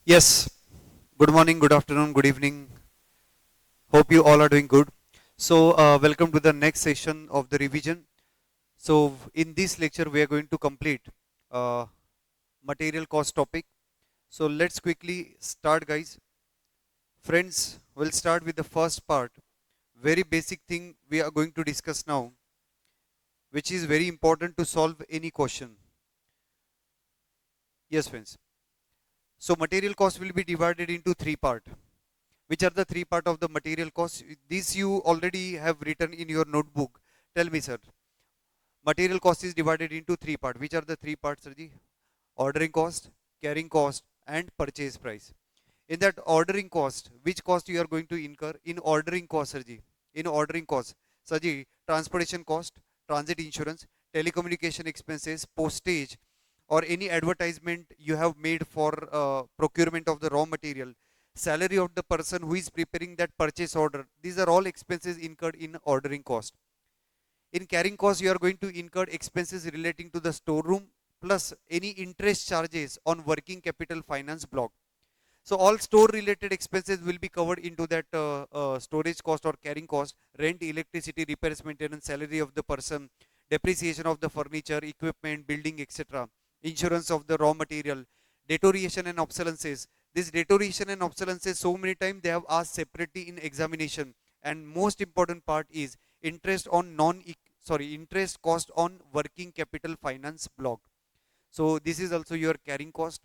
Yes, good morning, good afternoon, good evening. Hope you all are doing good. Welcome to the next session of the revision. In this lecture, we are going to complete uh, material cost topic. So, let's quickly start, guys. Friends, we'll start with the first part. Very basic thing we are going to discuss now, which is very important to solve any question. Yes, friends. So, material cost will be divided into three parts. Which are the three part of the material cost? This you already have written in your notebook. Tell me, sir. Material cost is divided into three part. Which are the three parts, Sirji? Ordering cost, carrying cost, and purchase price. In that ordering cost, which cost you are going to incur? In ordering cost, Sirji. In ordering cost, Sirji, transportation cost, transit insurance, telecommunication expenses, postage, or any advertisement you have made for procurement of the raw material, salary of the person who is preparing that purchase order. These are all expenses incurred in ordering cost. In carrying cost, you are going to incur expenses relating to the storeroom plus any interest charges on working capital finance block. So all store related expenses will be covered into that storage cost or carrying cost, rent, electricity, repairs, maintenance, salary of the person, depreciation of the furniture, equipment, building, etc. Insurance of the raw material, deterioration and obsolescence. This deterioration and obsolescence, so many times they have asked separately in examination. And most important part is interest on interest cost on working capital finance block. So this is also your carrying cost.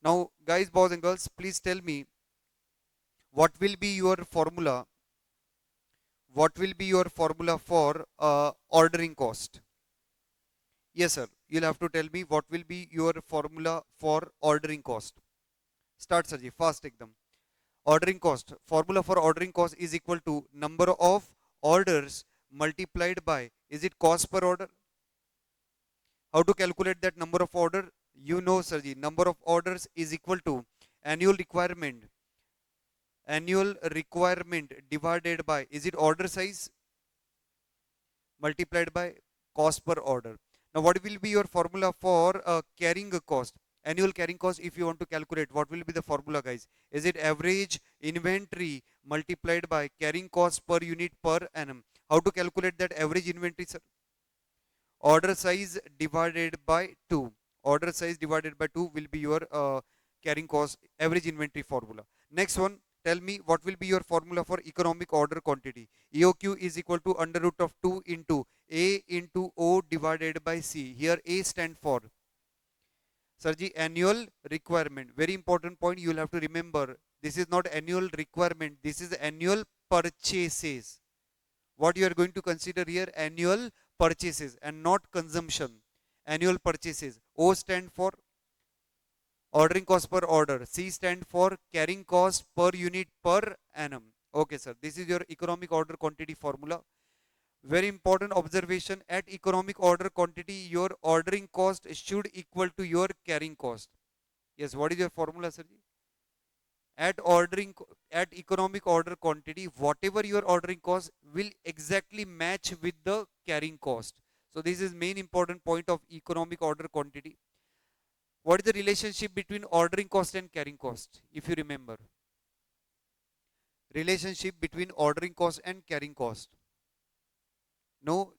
Now, guys, boys and girls, please tell me what will be your formula? What will be your formula for ordering cost? Yes, sir. You'll have to tell me what will be your formula for ordering cost. Start, Sarji. Fast take them. Ordering cost. Formula for ordering cost is equal to number of orders multiplied by, is it cost per order? How to calculate that number of order? You know, Sarji. Number of orders is equal to annual requirement divided by, is it order size, multiplied by cost per order. Now what will be your formula for carrying a cost, annual carrying cost? If you want to calculate, what will be the formula, guys? Is it average inventory multiplied by carrying cost per unit per annum? How to calculate that average inventory, sir? Order size divided by 2. Order size divided by 2 will be your carrying cost average inventory formula. Next one, tell me what will be your formula for economic order quantity? EOQ is equal to under root of 2 into A into O divided by C. Here A stand for, Sarji, annual requirement. Very important point you will have to remember. This is not annual requirement, this is annual purchases. What you are going to consider here, annual purchases and not consumption. Annual purchases. O stand for ordering cost per order, C stand for carrying cost per unit per annum. Okay, sir, this is your economic order quantity formula. Very important observation, at economic order quantity your ordering cost should equal to your carrying cost. Yes, what is your formula, sir? At at economic order quantity, whatever your ordering cost will exactly match with the carrying cost. So this is main important point of economic order quantity. What is the relationship between ordering cost and carrying cost? If you remember, relationship between ordering cost and carrying cost. No,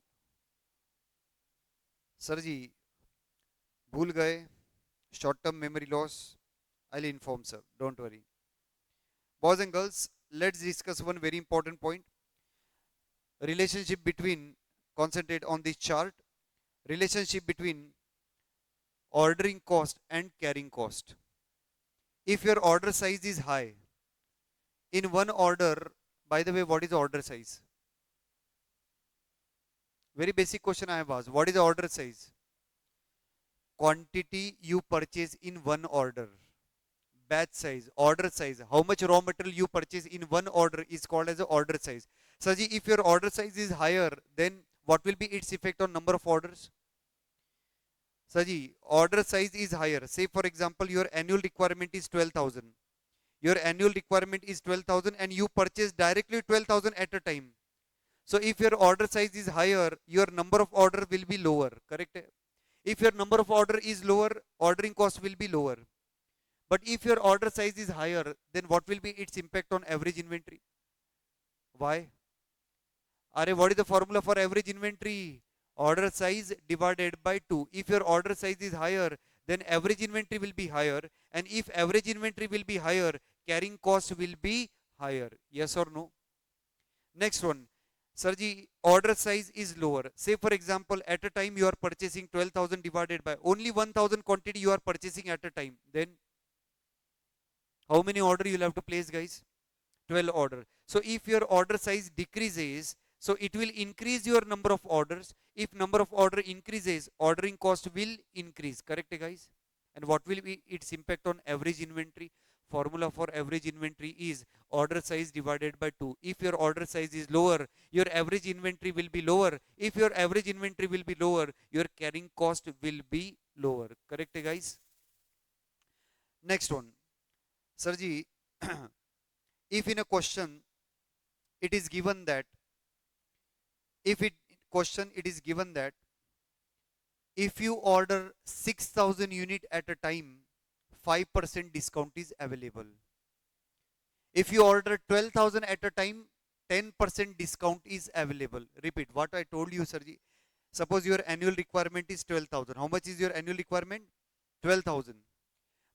sir जी भूल गए, short term memory loss. I'll inform, sir, don't worry. Boys and girls, let's discuss one very important point. Relationship between, concentrate on this chart, relationship between ordering cost and carrying cost. If your order size is high, in one order, by the way, what is the order size? Very basic question I have asked. What is the order size? Quantity you purchase in one order. Batch size, order size, how much raw material you purchase in one order is called as the order size. Saji, if your order size is higher, then what will be its effect on number of orders? Saji, order size is higher. Say for example, your annual requirement is 12,000. Your annual requirement is 12,000 and you purchase directly 12,000 at a time. So if your order size is higher, your number of order will be lower, correct? If your number of order is lower, ordering cost will be lower. But if your order size is higher, then what will be its impact on average inventory? Why? Are what is the formula for average inventory? Order size divided by 2. If your order size is higher, then average inventory will be higher. And if average inventory will be higher, carrying cost will be higher. Yes or no? Next one. Sarji, order size is lower. Say for example, at a time you are purchasing 12,000 divided by only 1,000 quantity you are purchasing at a time. Then how many order you'll have to place, guys? 12 order. So if your order size decreases, so it will increase your number of orders. If number of order increases, ordering cost will increase. Correct, guys? And what will be its impact on average inventory? Formula for average inventory is order size divided by 2. If your order size is lower, your average inventory will be lower. If your average inventory will be lower, your carrying cost will be lower. Correct, guys? Next one. Sarji, if in a question it is given that if it question it is given that if you order 6,000 unit at a time, 5% discount is available. If you order 12,000 at a time, 10% discount is available. Repeat what I told you, Sarji. Suppose your annual requirement is 12,000. How much is your annual requirement? 12,000.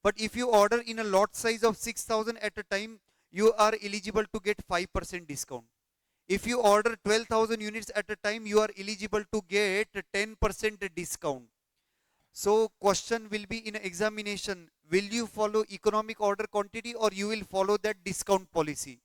But if you order in a lot size of 6,000 at a time, you are eligible to get 5% discount. If you order 12,000 units at a time, you are eligible to get 10% discount. So question will be in examination, will you follow economic order quantity or you will follow that discount policy?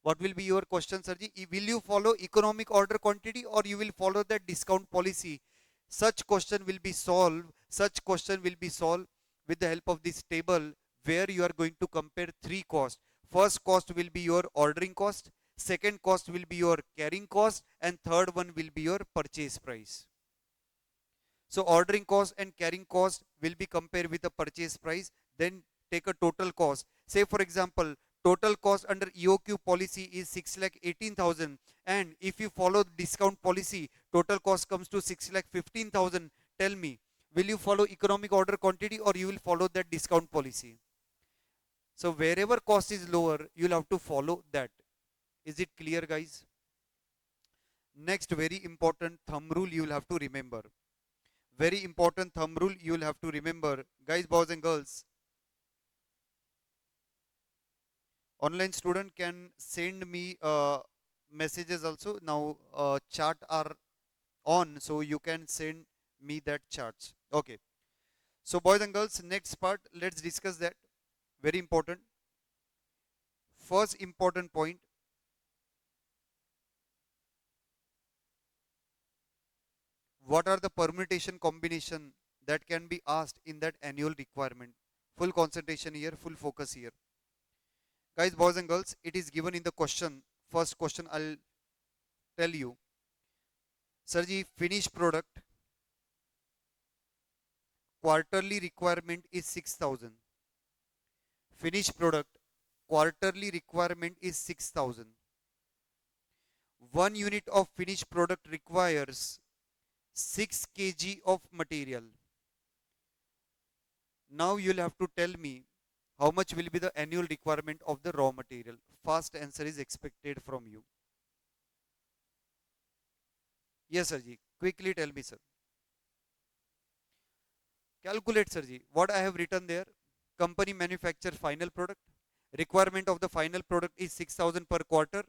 What will be your question, Sarji? Will you follow economic order quantity or you will follow that discount policy? Such question will be solved. Such question will be solved with the help of this table where you are going to compare three costs. First cost will be your ordering cost. Second cost will be your carrying cost. And third one will be your purchase price. So ordering cost and carrying cost will be compared with the purchase price. Then take a total cost. Say for example, total cost under EOQ policy is 6,18,000, and if you follow the discount policy, total cost comes to 6,15,000. Tell me, will you follow economic order quantity or you will follow that discount policy? So wherever cost is lower, you'll have to follow that. Is it clear, guys? Next, very important thumb rule you will have to remember. Very important thumb rule you will have to remember, guys, boys and girls. Online student can send me messages also. Now chat are on, so you can send me that charts. Okay. So boys and girls, next part, let's discuss that. Very important. First important point. What are the permutation combination that can be asked in that annual requirement? Full concentration here, full focus here. Guys, boys and girls, it is given in the question. First question I'll tell you. Sarji, finished product quarterly requirement is 6,000. Finished product quarterly requirement is 6,000. 1 unit of finished product requires 6 kg of material. Now you'll have to tell me how much will be the annual requirement of the raw material. Fast answer is expected from you. Yes, Sarji. Quickly tell me, sir. Calculate, Sarji. What I have written there. Company manufacture final product. Requirement of the final product is 6,000 per quarter.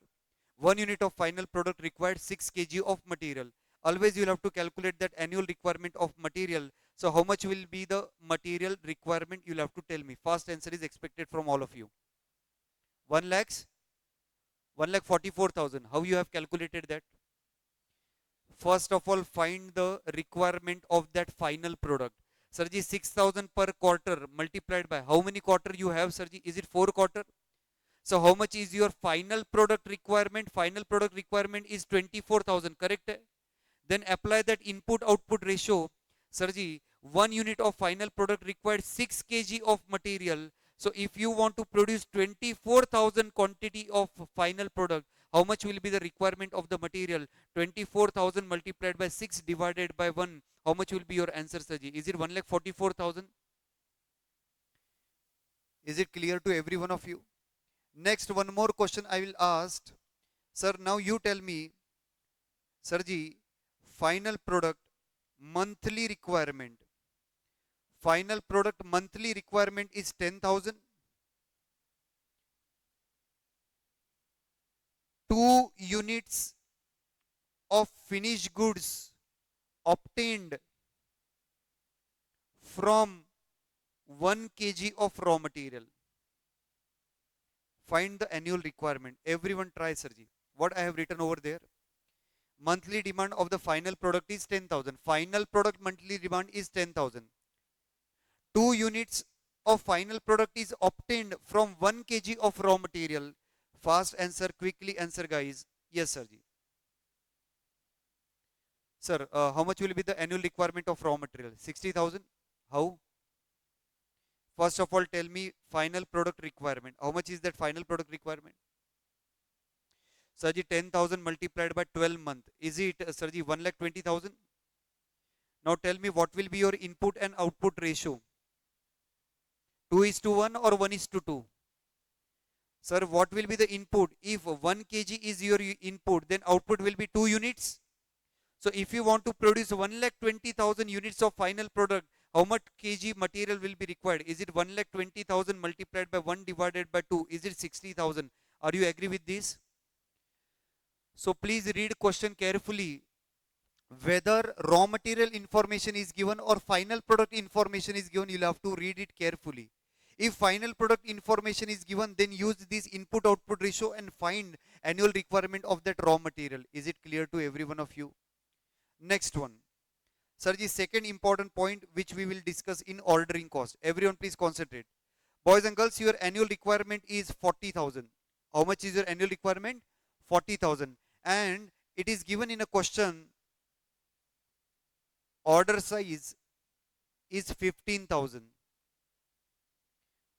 1 unit of final product required 6 kg of material. Always you'll have to calculate that annual requirement of material. So how much will be the material requirement? You'll have to tell me. Fast answer is expected from all of you. 1 lakhs? 1,44,000. How you have calculated that? First of all, find the requirement of that final product. Sarji, 6,000 per quarter multiplied by how many quarter you have, Sarji? Is it 4 quarter? So how much is your final product requirement? Final product requirement is 24,000, correct? Then apply that input output ratio. Sarji, 1 unit of final product required 6 kg of material. So if you want to produce 24,000 quantity of final product, how much will be the requirement of the material? 24,000 multiplied by 6 divided by 1. How much will be your answer, Sarji? Is it 1,44,000? Is it clear to every one of you? Next, one more question I will ask. Sir, now you tell me, Sarji, final product monthly requirement. Final product monthly requirement is 10,000. 2 units of finished goods obtained from 1 kg of raw material. Find the annual requirement. Everyone try, Sarji. What I have written over there. Monthly demand of the final product is 10,000. Final product monthly demand is 10,000. 2 units of final product is obtained from 1 kg of raw material. Fast answer, quickly answer, guys. Yes, Sarji. Sir, how much will be the annual requirement of raw material? 60,000. How? First of all, tell me final product requirement. How much is that final product requirement? Sarji, 10,000 multiplied by 12 month. Is it, Sarji, 1,20,000? Now tell me what will be your input and output ratio? 2:1 or 1:2? Sir, what will be the input? If 1 kg is your input, then output will be 2 units. So if you want to produce 1,20,000 units of final product, how much kg material will be required? Is it 1,20,000 multiplied by 1 divided by 2? Is it 60,000? Are you agree with this? So please read question carefully. Whether raw material information is given or final product information is given, you'll have to read it carefully. If final product information is given, then use this input output ratio and find annual requirement of that raw material. Is it clear to every one of you? Next one. Sarji, second important point which we will discuss in ordering cost. Everyone please concentrate. Boys and girls, your annual requirement is 40,000. How much is your annual requirement? 40,000. And it is given in a question, order size is 15,000.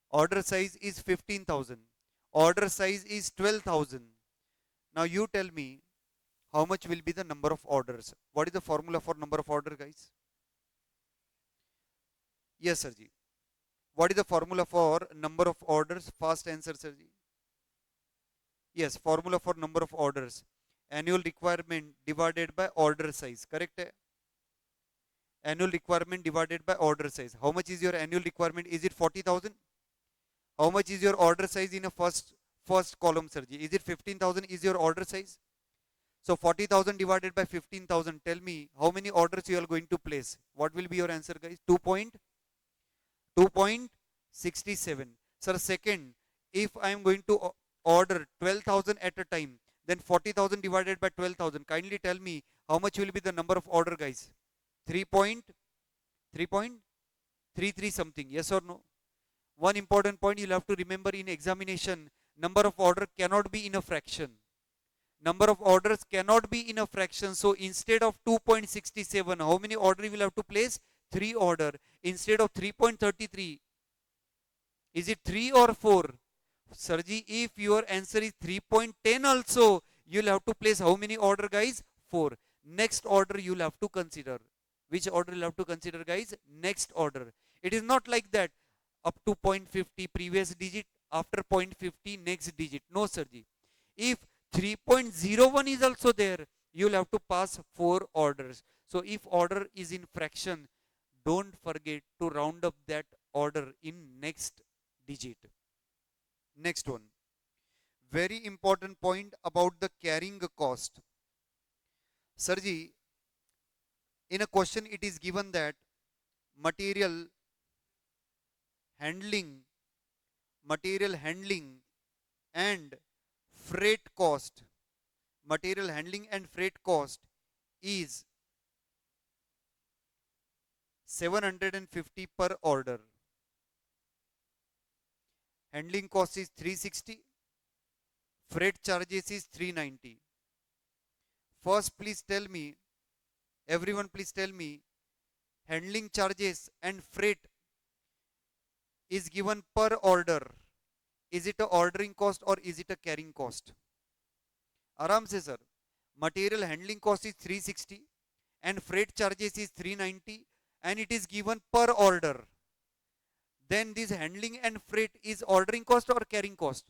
Order size is 15,000. Order size is 12,000. Now you tell me how much will be the number of orders. What is the formula for number of order, guys? Yes, Sarji. What is the formula for number of orders? Fast answer, Sarji. Yes, formula for number of orders. Annual requirement divided by order size. Correct? Annual requirement divided by order size. How much is your annual requirement? Is it 40,000? How much is your order size in a first column, Sarji? Is it 15,000 is your order size? So 40,000 divided by 15,000. Tell me how many orders you are going to place. What will be your answer, guys? 2.67. Sir, second, if I am going to order 12,000 at a time, then 40,000 divided by 12,000. Kindly tell me how much will be the number of order, guys? 3.33 something. Yes or no? One important point you'll have to remember in examination, number of order cannot be in a fraction. Number of orders cannot be in a fraction. So instead of 2.67, how many order you will have to place? 3 order. Instead of 3.33, is it 3 or 4? Sarji, if your answer is 3.10 also, you'll have to place how many order, guys? 4. Next order you'll have to consider. Which order you'll have to consider, guys? Next order. It is not like that. Up to 0.50 previous digit, after 0.50 next digit. No, Sarji. If 3.01 is also there, you will have to pass 4 orders. So if order is in fraction, don't forget to round up that order in next digit. Next one. Very important point about the carrying cost. Sarji, in a question it is given that material handling and freight cost, material handling and freight cost is 750 per order. Handling cost is 360. Freight charges is 390. First, please tell me, everyone please tell me, handling charges and freight is given per order. Is it a ordering cost or is it a carrying cost? Aram se sir. Material handling cost is 360 and freight charges is 390 and it is given per order. then this handling and freight is ordering cost or carrying cost?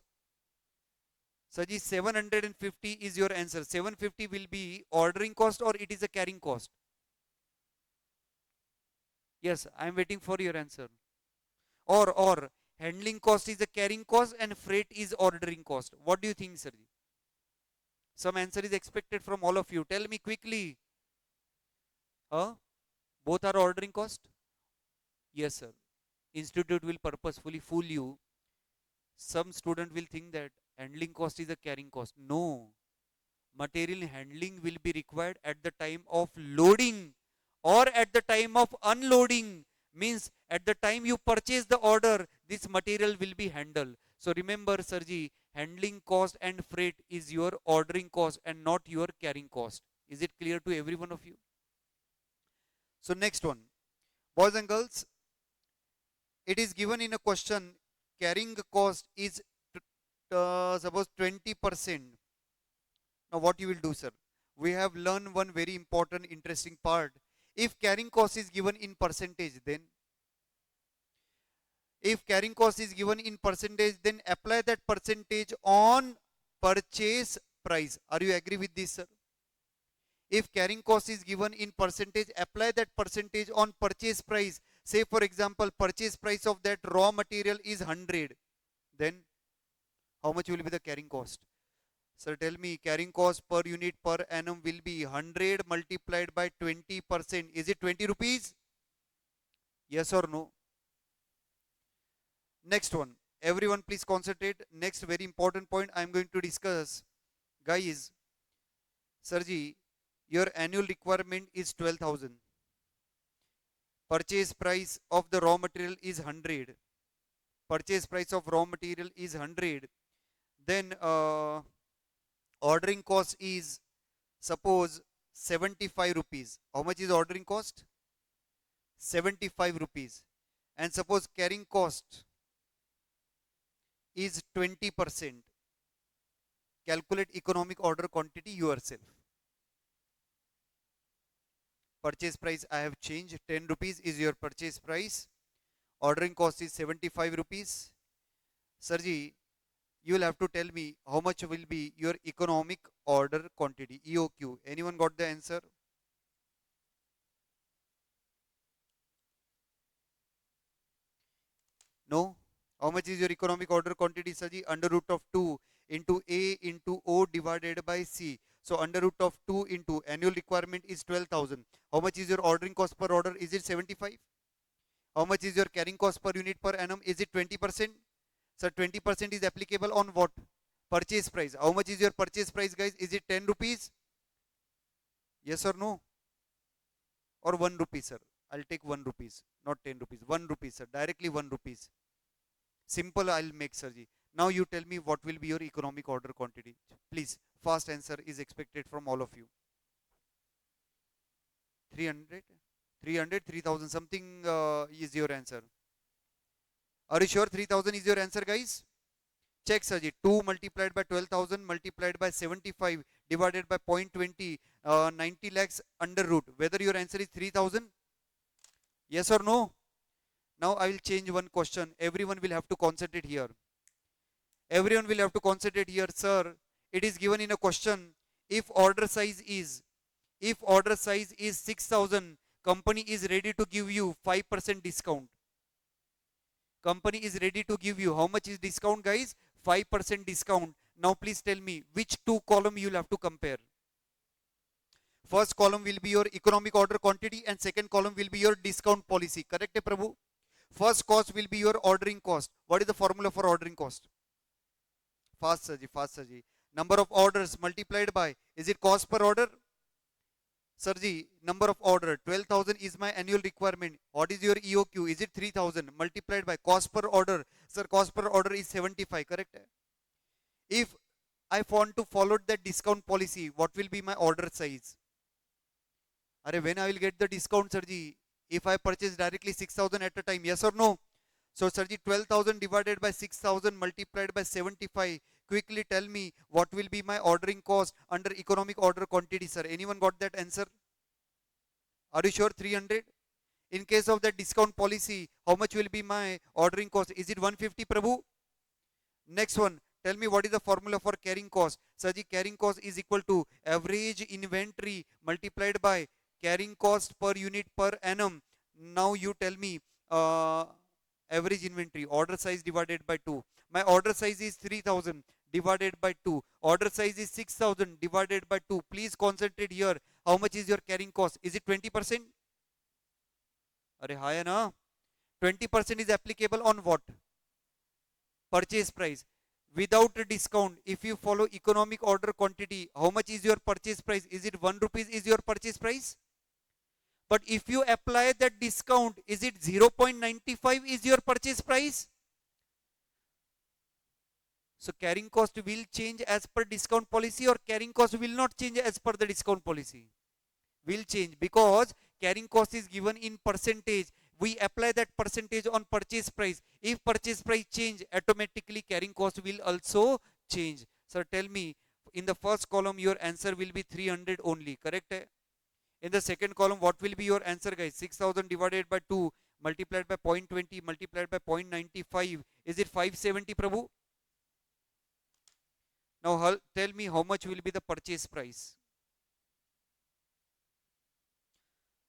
Saji, 750 is your answer. 750 will be ordering cost or it is a carrying cost? Yes, I am waiting for your answer. Or handling cost is a carrying cost and freight is ordering cost. What do you think, Sarji? Some answer is expected from all of you. Tell me quickly. Huh? Both are ordering cost? Yes, sir. Institute will purposefully fool you. Some student will think that handling cost is a carrying cost. No. Material handling will be required at the time of loading or at the time of unloading. Means at the time you purchase the order, this material will be handled. So remember, Sarji, handling cost and freight is your ordering cost and not your carrying cost. Is it clear to every one of you? So next one, boys and girls, it is given in a question, carrying cost is suppose 20%. Now what you will do, sir? We have learned one very important interesting part. If carrying cost is given in percentage, then if carrying cost is given in percentage, then apply that percentage on purchase price. Are you agree with this, sir? If carrying cost is given in percentage, apply that percentage on purchase price. Say for example, purchase price of that raw material is 100. Then how much will be the carrying cost? Sir, tell me, carrying cost per unit per annum will be 100 multiplied by 20%. Is it 20 rupees? Yes or no? Next one. Everyone please concentrate. Next very important point I am going to discuss. Guys, Sarji, your annual requirement is 12,000. Purchase price of the raw material is 100. Purchase price of raw material is 100. Then ordering cost is suppose 75 rupees. How much is ordering cost? 75 rupees. And suppose carrying cost is 20%. Calculate economic order quantity yourself. Purchase price I have changed. 10 rupees is your purchase price. Ordering cost is 75 rupees. Sarji, you will have to tell me how much will be your economic order quantity, EOQ. Anyone got the answer? No? How much is your economic order quantity, Saji? Under root of 2 into A into O divided by C. So under root of 2 into annual requirement is 12,000. How much is your ordering cost per order? Is it 75? How much is your carrying cost per unit per annum? Is it 20%? So 20% is applicable on what? Purchase price. How much is your purchase price, guys? Is it 10 rupees? Yes or no? Or 1 rupee, sir? I'll take 1 rupees, not 10 rupees. 1 rupee, sir. Directly 1 rupees. Simple I'll make, Sarji. Now you tell me what will be your economic order quantity. Please, fast answer is expected from all of you. 300? 300, 3000, something is your answer. Are you sure 3000 is your answer, guys? Check, Saji. 2 multiplied by 12,000 multiplied by 75 divided by 0.20, 90 lakhs under root. Whether your answer is 3000? Yes or no? Now I will change one question. Everyone will have to concentrate here. Everyone will have to concentrate here, sir. It is given in a question. If order size is 6,000, company is ready to give you 5% discount. Company is ready to give you how much is discount, guys? 5% discount. Now please tell me which two column you will have to compare. First column will be your economic order quantity and second column will be your discount policy. Correct, Prabhu? First cost will be your ordering cost. What is the formula for ordering cost? Fast, Saji, fast, Saji. Number of orders multiplied by, is it cost per order? Sarji, number of order, 12,000 is my annual requirement. What is your EOQ? Is it 3,000 multiplied by cost per order? Sir, cost per order is 75, correct? If I want to follow that discount policy, what will be my order size? Are when I will get the discount, Sarji? If I purchase directly 6,000 at a time, yes or no? So, Sarji, 12,000 divided by 6,000 multiplied by 75. Quickly tell me what will be my ordering cost under economic order quantity, sir. Anyone got that answer? Are you sure 300? In case of the discount policy, how much will be my ordering cost? Is it 150, Prabhu? Next one, tell me what is the formula for carrying cost. Saji, carrying cost is equal to average inventory multiplied by carrying cost per unit per annum. Now you tell me uh, average inventory, order size divided by 2. My order size is 3000 divided by 2. Order size is 6000 divided by 2. Please concentrate here. How much is your carrying cost? Is it 20%? Are high na? 20% is applicable on what? Purchase price. Without a discount, if you follow economic order quantity, how much is your purchase price? Is it 1 rupees is your purchase price? But if you apply that discount, is it 0.95 is your purchase price? So carrying cost will change as per discount policy, or carrying cost will not change as per the discount policy? Will change, because carrying cost is given in percentage. We apply that percentage on purchase price. If purchase price change, automatically carrying cost will also change. So tell me, in the first column your answer will be 300 only, correct? In the second column, what will be your answer, guys? 6000 divided by 2 multiplied by 0.20 multiplied by 0.95. Is it 570, Prabhu? Now tell me how much will be the purchase price.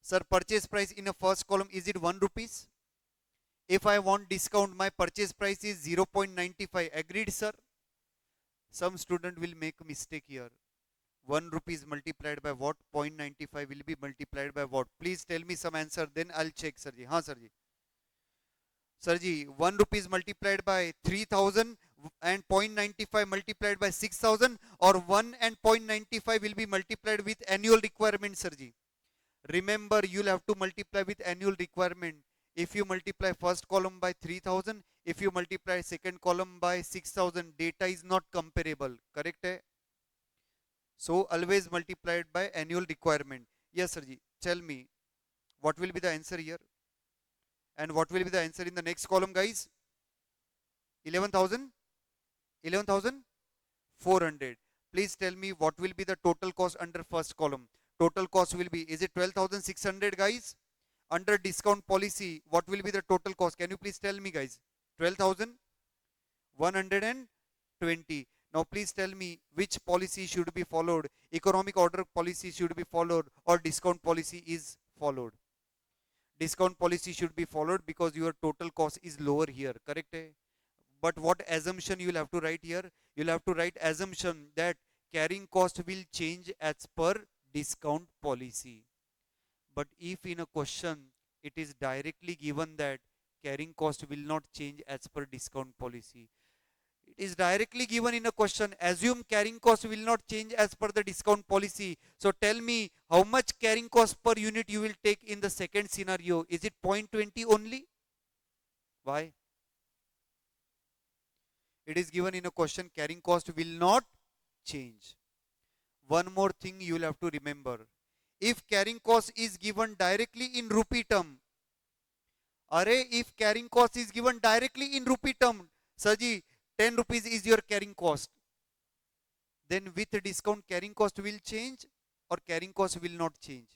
Sir, purchase price in the first column, is it 1 rupees? If I want discount, my purchase price is 0.95. Agreed, sir? Some student will make a mistake here. 1 rupees multiplied by what? 0.95 will be multiplied by what? Please tell me some answer, then I'll check, Sirji. Haan, Sirji. Sirji, 1 rupees multiplied by 3000 and 0.95 multiplied by 6000, or 1 and 0.95 will be multiplied with annual requirement, Sirji. Remember, you'll have to multiply with annual requirement. If you multiply first column by 3000, if you multiply second column by 6000, data is not comparable, correct? So always multiplied by annual requirement. Yes, Sirji, tell me what will be the answer here, and what will be the answer in the next column, guys? 11,000, 11,400. Please tell me what will be the total cost under first column. Total cost will be, is it 12,600, guys? Under discount policy, what will be the total cost? Can you please tell me, guys? 12,120. Now please tell me which policy should be followed. Economic order policy should be followed, or discount policy is followed? Discount policy should be followed, because your total cost is lower here, correct? But what assumption you will have to write here? You will have to write assumption that carrying cost will change as per discount policy. But if in a question it is directly given that carrying cost will not change as per discount policy, it is directly given in a question, assume carrying cost will not change as per the discount policy. So tell me how much carrying cost per unit you will take in the second scenario. Is it 0.20 only? Why? It is given in a question, carrying cost will not change. One more thing you will have to remember. If carrying cost is given directly in rupee term, if carrying cost is given directly in rupee term, Saji, 10 rupees is your carrying cost, then with discount carrying cost will change, or carrying cost will not change?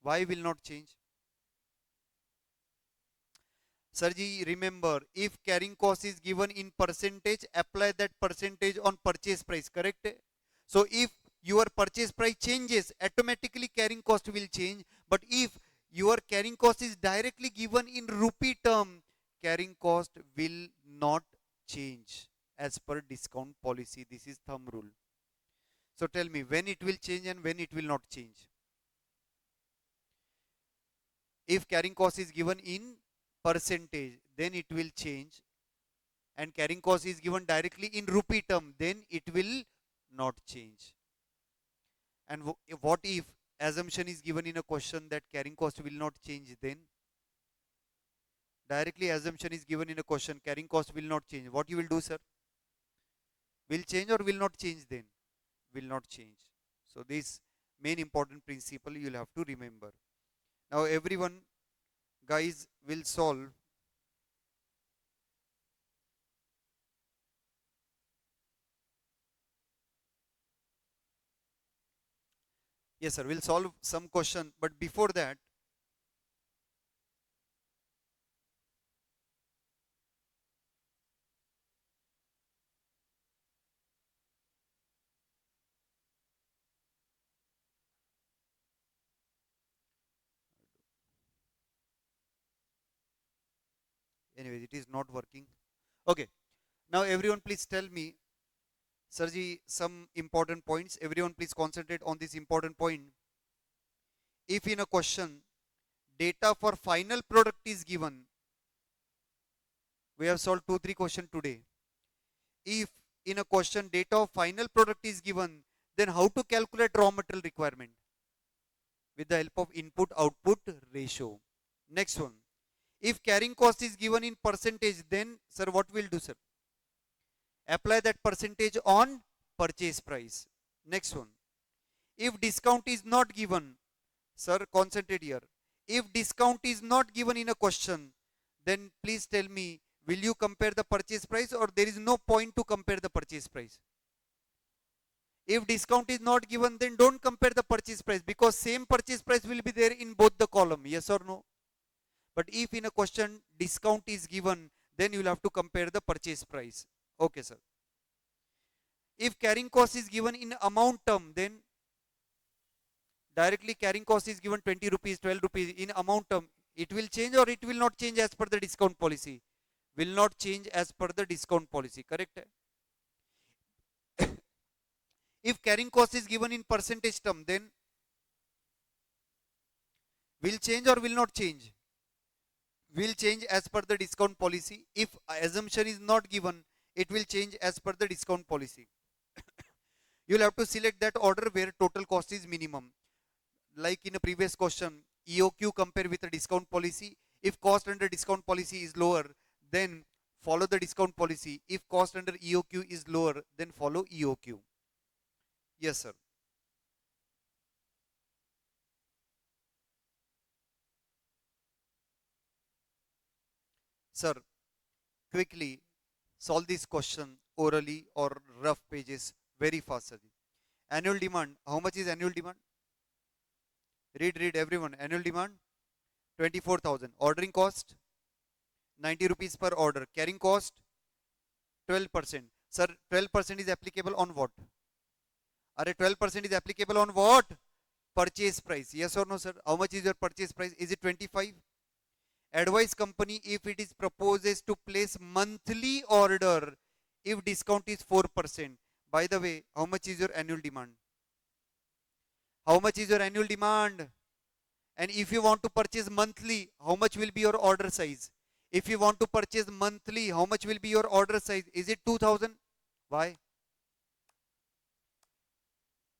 Why will not change? Sarji, remember, if carrying cost is given in percentage, apply that percentage on purchase price, correct? So if your purchase price changes, automatically carrying cost will change. But if your carrying cost is directly given in rupee term, carrying cost will not change as per discount policy. This is thumb rule. So tell me when it will change and when it will not change. If carrying cost is given in percentage, then it will change, and carrying cost is given directly in rupee term, then it will not change. And what if assumption is given in a question that carrying cost will not change? Then directly assumption is given in a question, carrying cost will not change. What you will do, sir? Will change or will not change? Then will not change. So this main important principle you will have to remember. Now everyone, guys, will solve yes sir, we'll solve some question, but before that Anyways, it is not working. Okay. Now everyone please tell me, Sarji, some important points. Everyone please concentrate on this important point. If in a question data for final product is given, we have solved 2 3 questions today. If in a question data of final product is given, then how to calculate raw material requirement? With the help of input output ratio. Next one. If carrying cost is given in percentage, then sir, what will do, sir? Apply that percentage on purchase price. Next one. If discount is not given, sir, concentrate here. If discount is not given in a question, then please tell me, will you compare the purchase price or there is no point to compare the purchase price? If discount is not given, then don't compare the purchase price because same purchase price will be there in both the column. Yes or no? But if in a question discount is given, then you will have to compare the purchase price. Okay, sir. If carrying cost is given in amount term, then directly carrying cost is given 20 rupees, 12 rupees in amount term. It will change or it will not change as per the discount policy. Will not change as per the discount policy. Correct? If carrying cost is given in percentage term, then will change or will not change? Will change as per the discount policy. If assumption is not given, it will change as per the discount policy. You will have to select that order where total cost is minimum. Like in a previous question, EOQ compare with a discount policy. If cost under discount policy is lower, then follow the discount policy. If cost under EOQ is lower, then follow EOQ. Yes, sir. Sir, quickly solve this question orally or rough pages very fast, sir. Annual demand. How much is annual demand? Read everyone. Annual demand 24,000. Ordering cost 90 rupees per order. Carrying cost 12%. Sir, 12% is applicable on what? Are 12% is applicable on what? Purchase price. Yes or no, sir? How much is your purchase price? Is it 25? Advise company if it is proposes to place monthly order if discount is 4%. By the way, how much is your annual demand? How much is your annual demand? And if you want to purchase monthly, how much will be your order size? If you want to purchase monthly, how much will be your order size? Is it 2000? Why?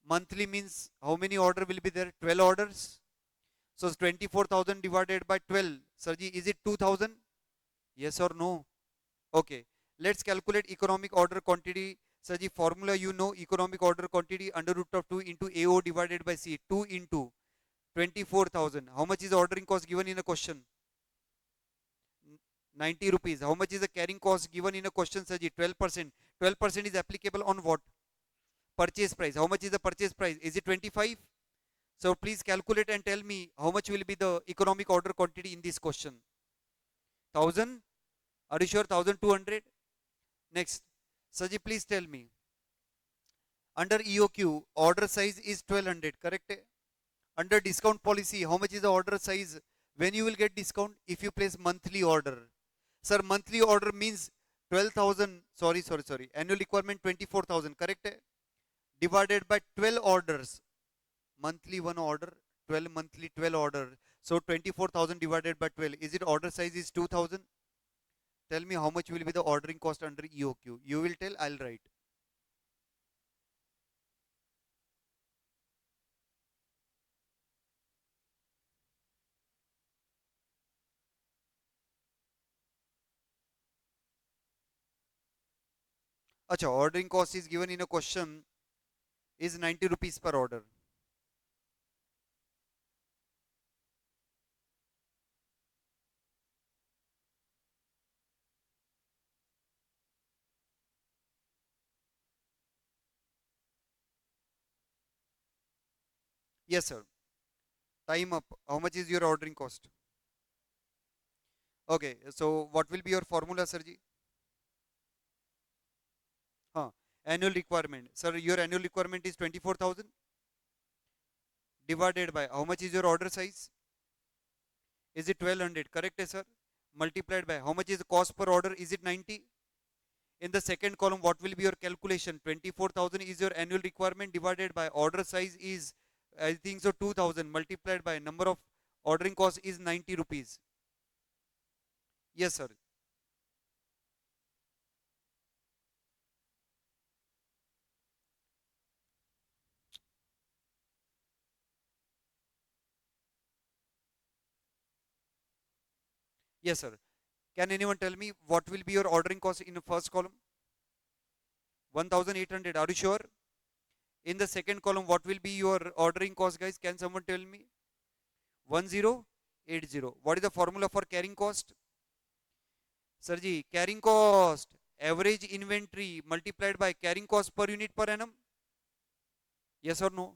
Monthly means how many order will be there? 12 orders. So 24,000 divided by 12. Sarji, is it 2000? Yes or no? Okay. Let's calculate economic order quantity. Sarji, formula you know, economic order quantity under root of 2 into AO divided by C. 2 into 24,000. How much is ordering cost given in a question? 90 rupees. How much is the carrying cost given in a question, Sarji? 12%. 12% is applicable on what? Purchase price. How much is the purchase price? Is it 25? So please calculate and tell me how much will be the economic order quantity in this question. 1000? Are you sure 1200? Next. Saji, please tell me. Under EOQ, order size is 1200, correct? Under discount policy, how much is the order size? When you will get discount? If you place monthly order. Sir, monthly order means 12,000, sorry. Annual requirement 24,000, correct? Divided by 12 orders. Monthly one order, 12 monthly 12 order. So 24,000 divided by 12. Is it order size is 2,000? Tell me how much will be the ordering cost under EOQ. You will tell, I'll write. Acha, ordering cost is given in a question is 90 rupees per order. Yes, sir. Time up. How much is your ordering cost? Okay, so what will be your formula, Sirji? Huh. Annual requirement. Sir, your annual requirement is 24,000 divided by how much is your order size? Is it 1200? Correct, sir? multiplied by how much is the cost per order? Is it 90? In the second column, what will be your calculation? 24,000 is your annual requirement divided by order size is, I think so, 2,000 multiplied by number of ordering cost is 90 rupees. Yes, sir. Yes, sir. Can anyone tell me what will be your ordering cost in the first column? 1,800. Are you sure? In the second column, what will be your ordering cost, guys? Can someone tell me? 1080. What is the formula for carrying cost? Sirji, carrying cost, average inventory multiplied by carrying cost per unit per annum. Yes or no?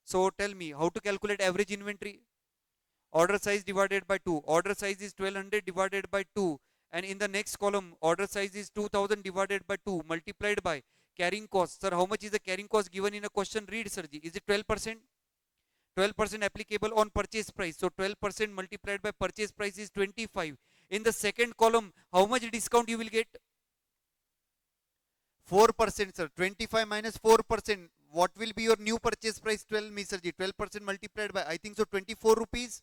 So tell me how to calculate average inventory. Order size divided by 2. Order size is 1200 divided by 2. And in the next column, order size is 2000 divided by 2 multiplied by carrying cost. Sir, how much is the carrying cost given in a question? Read, Sirji. Is it 12%? 12% applicable on purchase price. So 12% multiplied by purchase price is 25. In the second column, how much discount you will get? 4%, sir. 25 minus 4%. What will be your new purchase price? 12 me, sir. 12% multiplied by, I think so, 24 rupees.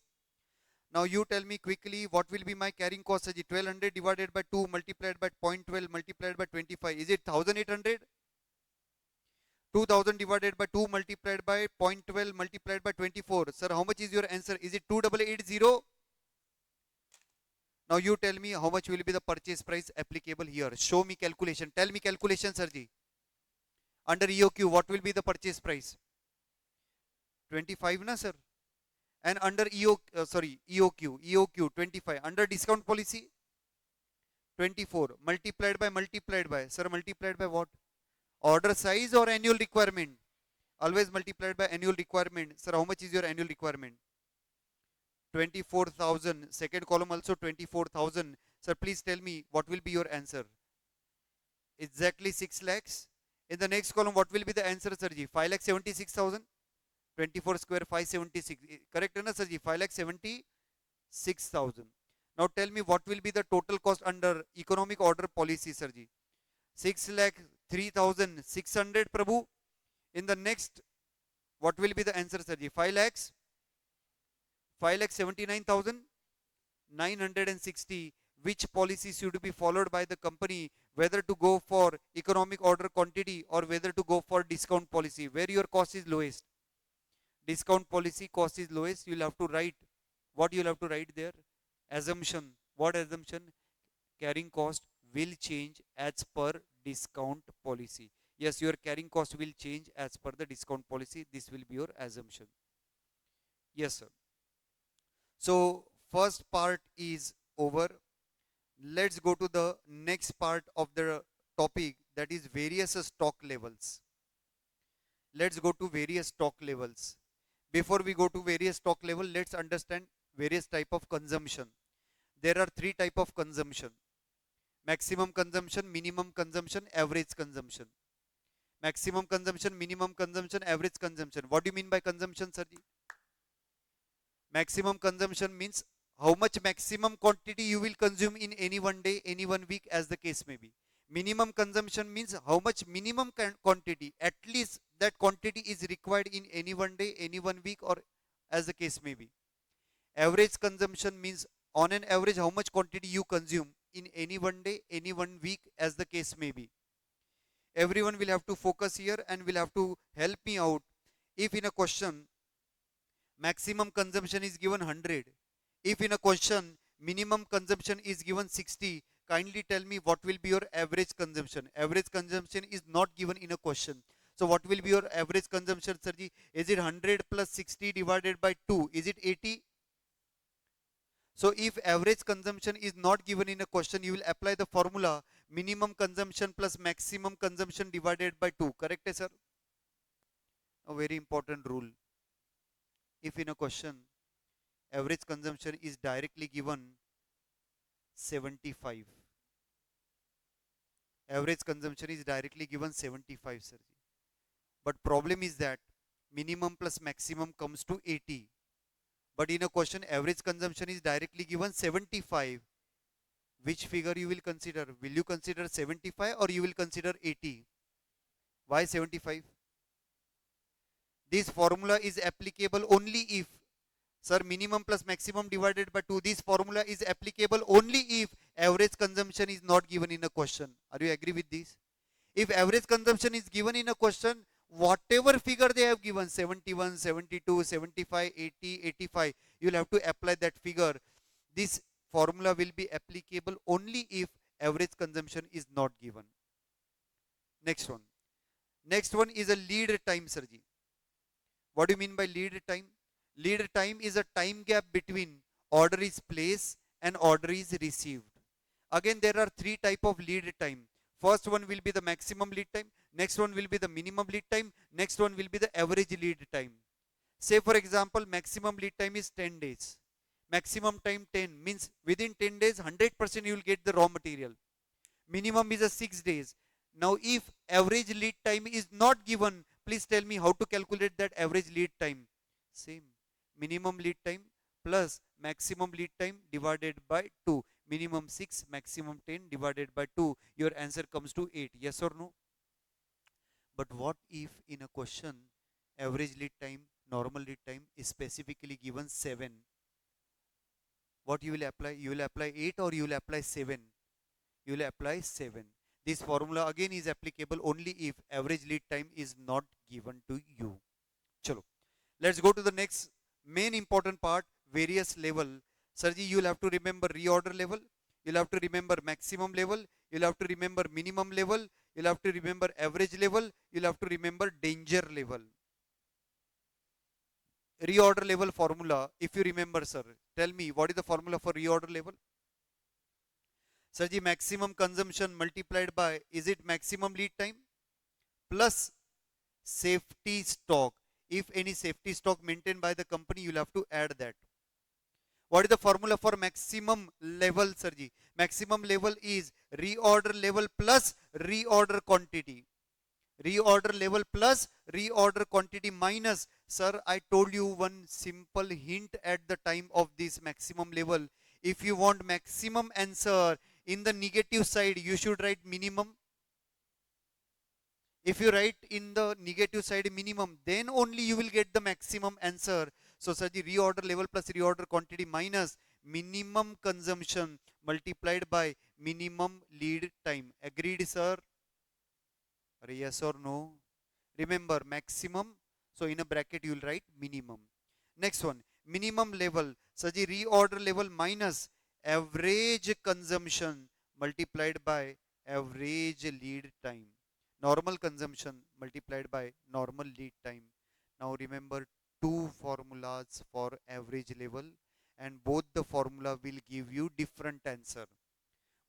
Now you tell me quickly what will be my carrying cost, sir. 1200 divided by 2 multiplied by 0.12 multiplied by 25. Is it 1800? 2000 divided by 2 multiplied by 0.12 multiplied by 24. Sir, how much is your answer? Is it 2880? Now you tell me how much will be the purchase price applicable here. Show me calculation. Tell me calculation, Sirji. Under EOQ, what will be the purchase price? 25, na, sir? And under EOQ 25. Under discount policy, 24. Multiplied by, sir, multiplied by what? Order size or annual requirement? Always multiplied by annual requirement. Sir, how much is your annual requirement? 24,000. Second column also 24,000. Sir, please tell me what will be your answer? Exactly 6 lakhs. In the next column, what will be the answer, Sirji? 5,76,000. 24 square 576. Correct, na, Sirji? 5,76,000. Now tell me what will be the total cost under economic order policy, Sirji? 6 lakh 3,600, Prabhu. In the next, what will be the answer, Sirji? 5 lakhs 5,79,960. Which policy should be followed by the company, whether to go for economic order quantity or whether to go for discount policy? Where your cost is lowest? Discount policy cost is lowest. You'll have to write. What you'll have to write there? Assumption. What assumption? Carrying cost will change as per discount policy. Yes, your carrying cost will change as per the discount policy. This will be your assumption. Yes, sir. So first part is over. Let's go to the next part of the topic, that is various stock levels. Let's go to various stock levels. Before we go to various stock level, let's understand various type of consumption. There are three type of consumption: maximum consumption, minimum consumption, average consumption. Maximum consumption, minimum consumption, average consumption. What do you mean by consumption, sir? Maximum consumption means how much maximum quantity you will consume in any one day, any one week, as the case may be. Minimum consumption means how much minimum quantity, at least that quantity is required in any one day, any one week, or as the case may be. Average consumption means on an average how much quantity you consume in any one day, any one week, as the case may be. Everyone will have to focus here and will have to help me out. If in a question maximum consumption is given 100, if in a question minimum consumption is given 60, kindly tell me what will be your average consumption. Average consumption is not given in a question. So what will be your average consumption, Sirji? Is it 100 plus 60 divided by 2? Is it 80? So if average consumption is not given in a question, you will apply the formula minimum consumption plus maximum consumption divided by 2. Correct, sir? A very important rule. If in a question average consumption is directly given 75. Average consumption is directly given 75, sir. But problem is that minimum plus maximum comes to 80. But in a question average consumption is directly given 75. Which figure you will consider? Will you consider 75 or you will consider 80? Why 75? This formula is applicable only if, sir, minimum plus maximum divided by 2. This formula is applicable only if average consumption is not given in a question. Are you agree with this? If average consumption is given in a question, whatever figure they have given, 71, 72, 75, 80, 85, you will have to apply that figure. This formula will be applicable only if average consumption is not given. Next one. Next one is a lead time, Sarji. What do you mean by lead time? Lead time is a time gap between order is placed and order is received. Again, there are three type of lead time. First one will be the maximum lead time. Next one will be the minimum lead time. Next one will be the average lead time. Say for example, maximum lead time is 10 days. Maximum time 10 means within 10 days, 100% you will get the raw material. Minimum is a 6 days. Now, if average lead time is not given, please tell me how to calculate that average lead time. Same. Minimum lead time plus maximum lead time divided by 2. Minimum 6, maximum 10 divided by 2. Your answer comes to 8. Yes or no? But what if in a question, average lead time, normal lead time is specifically given 7? What you will apply? You will apply 8 or you will apply 7? You will apply 7. This formula again is applicable only if average lead time is not given to you. Chalo. Let's go to the next main important part, various level. Sarji, you will have to remember reorder level. You'll have to remember maximum level. You'll have to remember minimum level. You'll have to remember average level. You'll have to remember danger level. Reorder level formula, if you remember, sir, tell me what is the formula for reorder level? Sarji, maximum consumption multiplied by, is it maximum lead time plus safety stock? If any safety stock maintained by the company, you'll have to add that. What is the formula for maximum level, Sarji? Maximum level is reorder level plus reorder quantity. Reorder level plus reorder quantity minus, sir, I told you one simple hint at the time of this maximum level. If you want maximum answer in the negative side, you should write minimum. If you write in the negative side minimum, then only you will get the maximum answer. So, sir, the reorder level plus reorder quantity minus minimum consumption multiplied by minimum lead time. Agreed, sir? Yes or no? Remember maximum. So, in a bracket, you will write minimum. Next one, minimum level. So, the reorder level minus average consumption multiplied by average lead time. Normal consumption multiplied by normal lead time. Now remember two formulas for average level, and both the formula will give you different answer.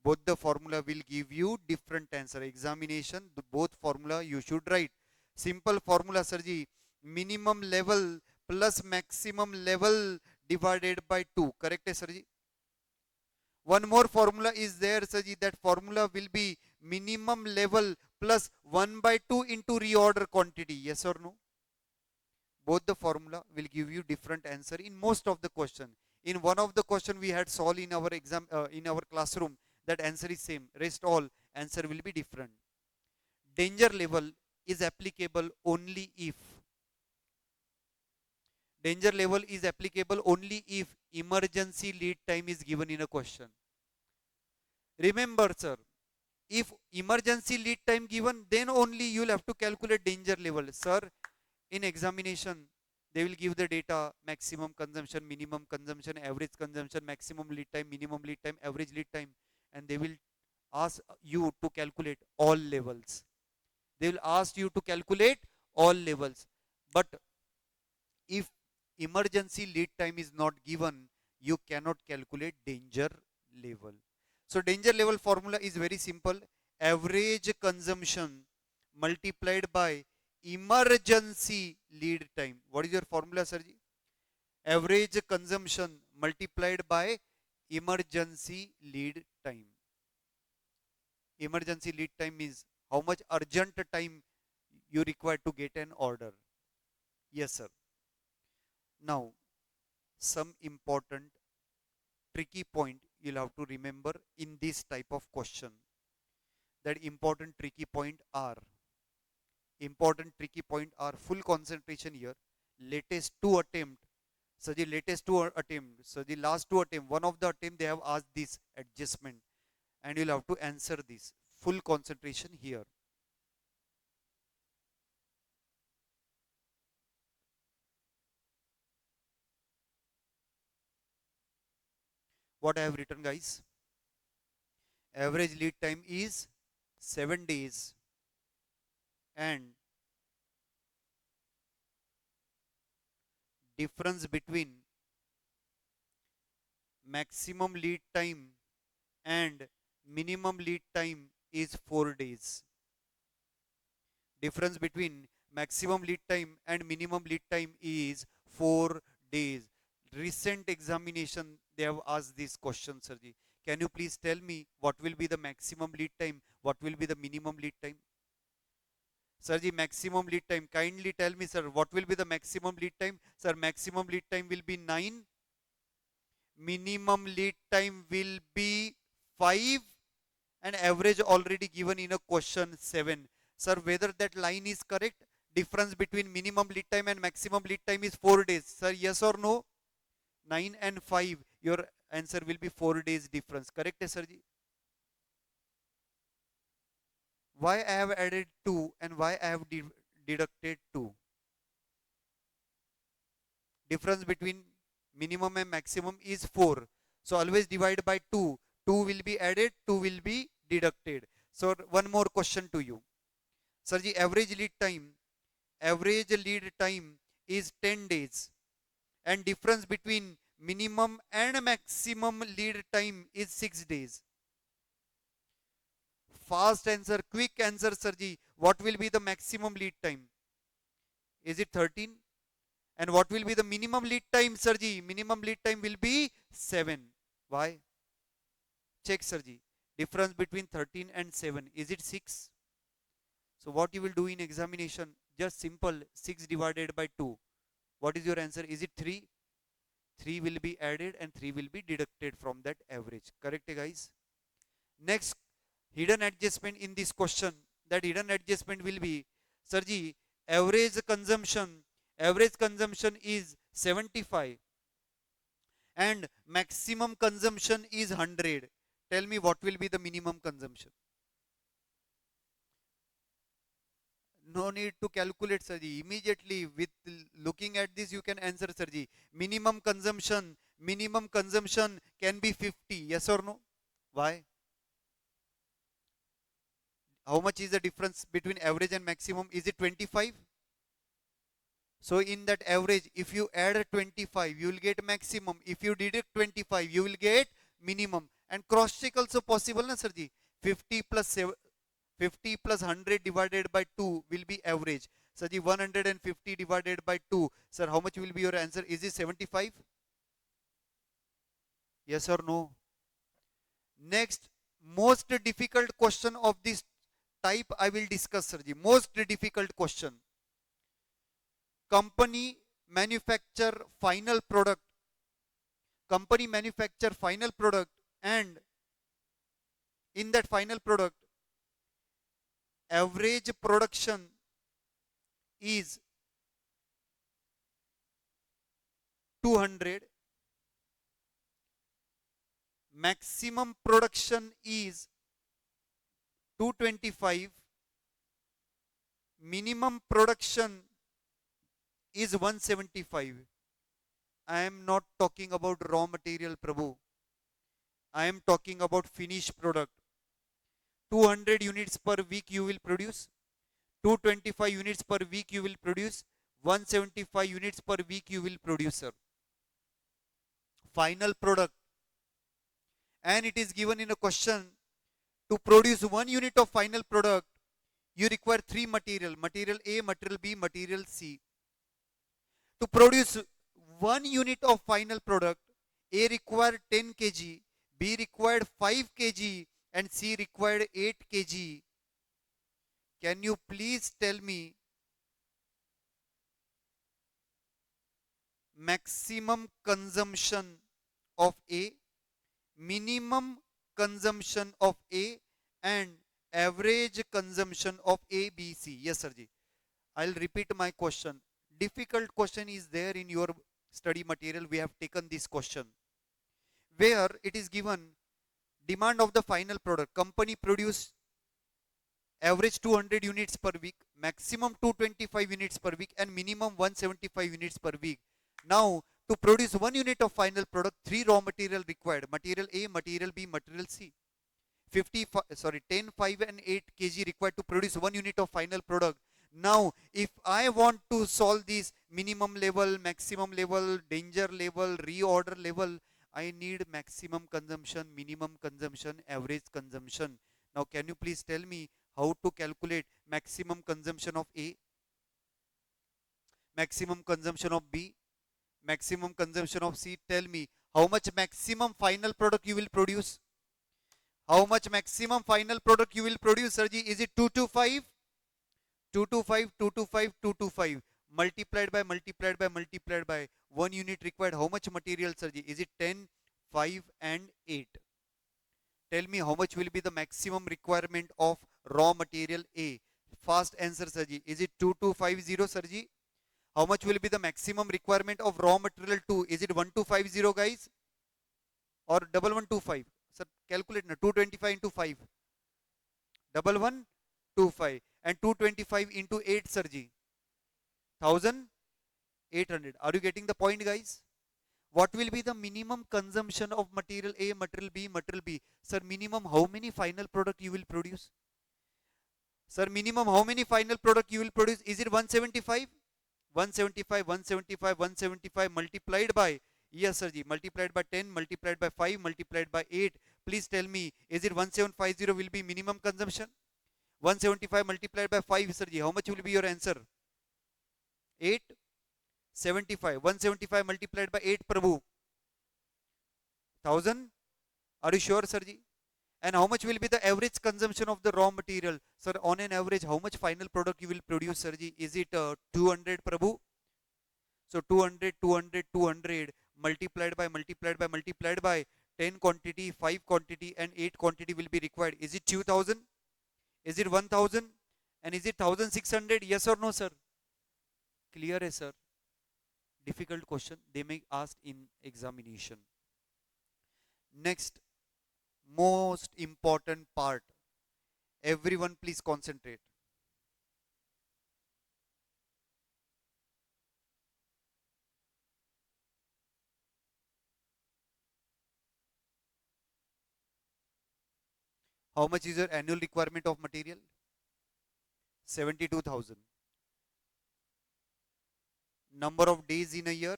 Both the formula will give you different answer. Examination, both formula you should write. Simple formula, Sarji. Minimum level plus maximum level divided by 2. Correct, Sarji? One more formula is there, Saji. That formula will be minimum level plus 1 by 2 into reorder quantity. Yes or no? Both the formula will give you different answer in most of the question. In one of the question we had solved in our exam, in our classroom, that answer is same. Rest all answer will be different. Danger level is applicable only if. Danger level is applicable only if emergency lead time is given in a question. Remember, sir, if emergency lead time given, then only you will have to calculate danger level. Sir, in examination, they will give the data, maximum consumption, minimum consumption, average consumption, maximum lead time, minimum lead time, average lead time, and they will ask you to calculate all levels. They will ask you to calculate all levels. But if emergency lead time is not given, you cannot calculate danger level. So danger level formula is very simple. Average consumption multiplied by emergency lead time. What is your formula, Sarji? Average consumption multiplied by emergency lead time. Emergency lead time is how much urgent time you require to get an order. Yes, sir. Now, some important tricky point you'll have to remember in this type of question that important tricky point are full concentration here. Latest two attempt. So the latest two attempt. So the last two attempt. One of the attempt they have asked this adjustment, and you'll have to answer this. Full concentration here. What I have written, guys? Average lead time is 7 days, and difference between maximum lead time and minimum lead time is 4 days. Difference between maximum lead time and minimum lead time is 4 days. Recent examination they have asked this question, Sirji. Can you please tell me what will be the maximum lead time, what will be the minimum lead time? Sirji, maximum lead time, kindly tell me, sir, what will be the maximum lead time? Sir, maximum lead time will be 9, minimum lead time will be 5, and average already given in a question 7. Sir, whether that line is correct? Difference between minimum lead time and maximum lead time is 4 days. Sir, yes or no? 9 and 5, your answer will be 4 days difference. Correct, sir ji? Why I have added 2 and why I have deducted 2? Difference between minimum and maximum is 4. So always divide by 2. 2 will be added, 2 will be deducted. So one more question to you. Sirji, average lead time is 10 days, and difference between minimum and maximum lead time is 6 days. Fast answer, quick answer, Sirji. What will be the maximum lead time? Is it 13? And what will be the minimum lead time, Sirji? Minimum lead time will be 7. Why? Check, Sirji. Difference between 13 and 7. Is it 6? So what you will do in examination? Just simple 6 divided by 2. What is your answer? Is it 3? 3 will be added and 3 will be deducted from that average. Correct, guys? Next, hidden adjustment in this question. That hidden adjustment will be, Sirji, average consumption is 75 and maximum consumption is 100. Tell me what will be the minimum consumption? No need to calculate, Sirji. Immediately with looking at this, you can answer, Sirji. Minimum consumption can be 50. Yes or no? Why? How much is the difference between average and maximum? Is it 25? So in that average, if you add a 25, you will get maximum. If you deduct 25, you will get minimum. And cross check also possible, na, Sirji? 50 plus 7, 50 plus 100 divided by 2 will be average. Sirji, 150 divided by 2. Sir, how much will be your answer? Is it 75? Yes or no? Next, most difficult question of this type I will discuss, Sirji. Most difficult question. Company manufacture final product. Company manufacture final product, and in that final product, average production is 200, maximum production is 225, minimum production is 175. I am not talking about raw material, Prabhu. I am talking about finished product. 200 units per week you will produce. 225 units per week you will produce. 175 units per week you will produce, sir. Final product. And it is given in a question, to produce 1 unit of final product, you require 3 material. Material A, material B, material C. To produce 1 unit of final product, A required 10 kg, B required 5 kg, and C required 8 kg. Can you please tell me maximum consumption of A, minimum consumption of A and average consumption of A, B, C. Yes, sir ji. I'll repeat my question. Difficult question is there in your study material. We have taken this question where it is given demand of the final product. Company produce average 200 units per week, maximum 225 units per week, and minimum 175 units per week. Now, to produce 1 unit of final product, 3 raw material required: material A, material B, material C. 10, 5 and 8 kg required to produce 1 unit of final product. Now, if I want to solve this minimum level, maximum level, danger level, reorder level, I need maximum consumption, minimum consumption, average consumption. Now, can you please tell me how to calculate maximum consumption of A, maximum consumption of B, maximum consumption of C? Tell me how much maximum final product you will produce. How much maximum final product you will produce, Sirji? Is it 225? 225, 225, 225. Multiplied by 1 unit required. How much material, Sirji? Is it 10, 5 and 8? Tell me how much will be the maximum requirement of raw material A. Fast answer, Sirji. Is it 2250, Sirji? How much will be the maximum requirement of raw material 2? Is it 1250, guys? Or 1125? Sir, calculate na. 225 into 5. 1125. And 225 into 8, Sirji. 1800. Are you getting the point, guys? What will be the minimum consumption of material A, material B, material B? Sir, minimum how many final product you will produce? Sir, minimum how many final product you will produce? Is it 175? 175, 175, 175 multiplied by, yes, sir ji, multiplied by 10, multiplied by 5, multiplied by 8. Please tell me, is it 1750 will be minimum consumption? 175 multiplied by 5, sir ji, how much will be your answer? 875. 175 multiplied by 8, Prabhu. 1000. Are you sure, sir ji? And how much will be the average consumption of the raw material? Sir, on an average, how much final product you will produce, sir ji? Is it 200, Prabhu? So 200, 200, 200 multiplied by 10 quantity, 5 quantity and 8 quantity will be required. Is it 2000? Is it 1000? And is it 1600? Yes or no, sir? Clear, sir? Difficult question. They may ask in examination. Next, most important part. Everyone please concentrate. How much is your annual requirement of material? 72,000. Number of days in a year?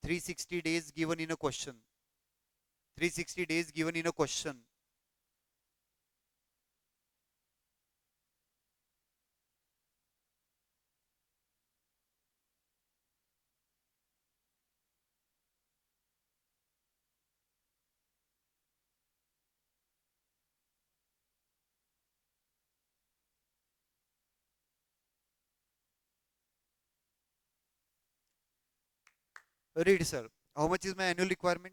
360 days given in a question. 360 days given in a question. Read, sir. How much is my annual requirement?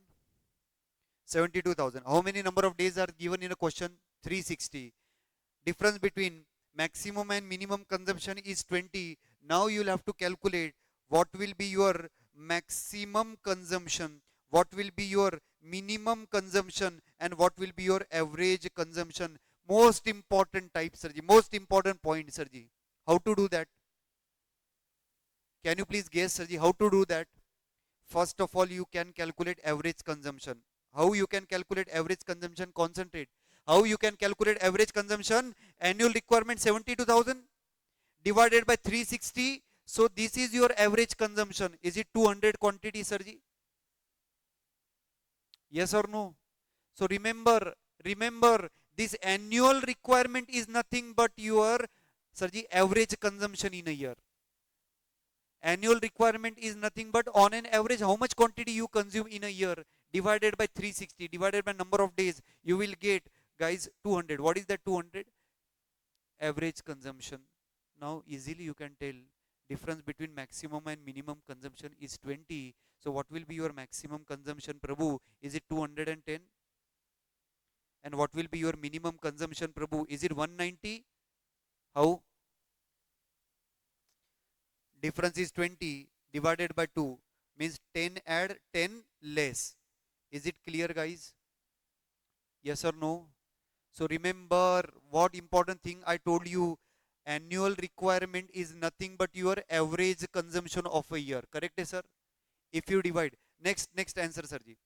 72,000. How many number of days are given in a question? 360. Difference between maximum and minimum consumption is 20. Now you will have to calculate what will be your maximum consumption, what will be your minimum consumption, and what will be your average consumption. Most important type, Sirji. Most important point, Sirji. How to do that? Can you please guess, Sirji, how to do that? First of all, you can calculate average consumption. How you can calculate average consumption? Concentrate. How you can calculate average consumption? Annual requirement 72,000 divided by 360. So this is your average consumption. Is it 200 quantity, Sirji? Yes or no? So remember, this annual requirement is nothing but your, Sirji, average consumption in a year. Annual requirement is nothing but on an average how much quantity you consume in a year divided by 360 divided by number of days, you will get, guys, 200. What is that 200? Average consumption. Now easily you can tell difference between maximum and minimum consumption is 20. So what will be your maximum consumption, Prabhu? Is it 210? And what will be your minimum consumption, Prabhu? Is it 190? How? Difference is 20 divided by 2 means 10 add 10 less. Is it clear, guys? Yes or no? So remember what important thing I told you. Annual requirement is nothing but your average consumption of a year. Correct, sir? If you divide, next answer, sir ji.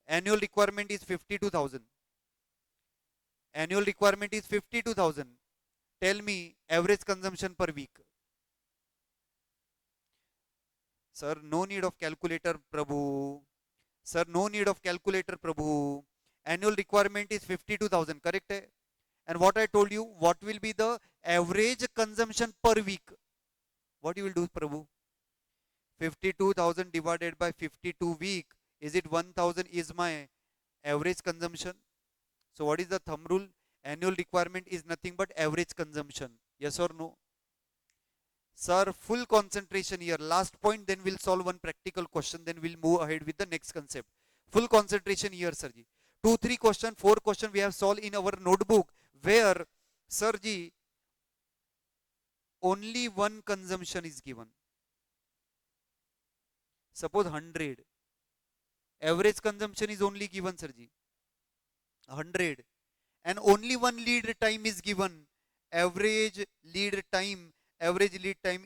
Annual requirement is 52,000. Annual requirement is 52,000. Tell me average consumption per week. Sir, no need of calculator, Prabhu. Sir, no need of calculator, Prabhu. Annual requirement is 52,000, correct? And what I told you, what will be the average consumption per week? What you will do, Prabhu? 52,000 divided by 52 week. Is it 1,000 is my average consumption? So what is the thumb rule? Annual requirement is nothing but average consumption. Yes or no? Sir, full concentration here. Last point, then we'll solve one practical question. Then we'll move ahead with the next concept. Full concentration here, Sirji. 2, 3 question, 4 question we have solved in our notebook where, Sirji, only one consumption is given. Suppose 100. Average consumption is only given, Sirji. 100. And only one lead time is given. Average lead time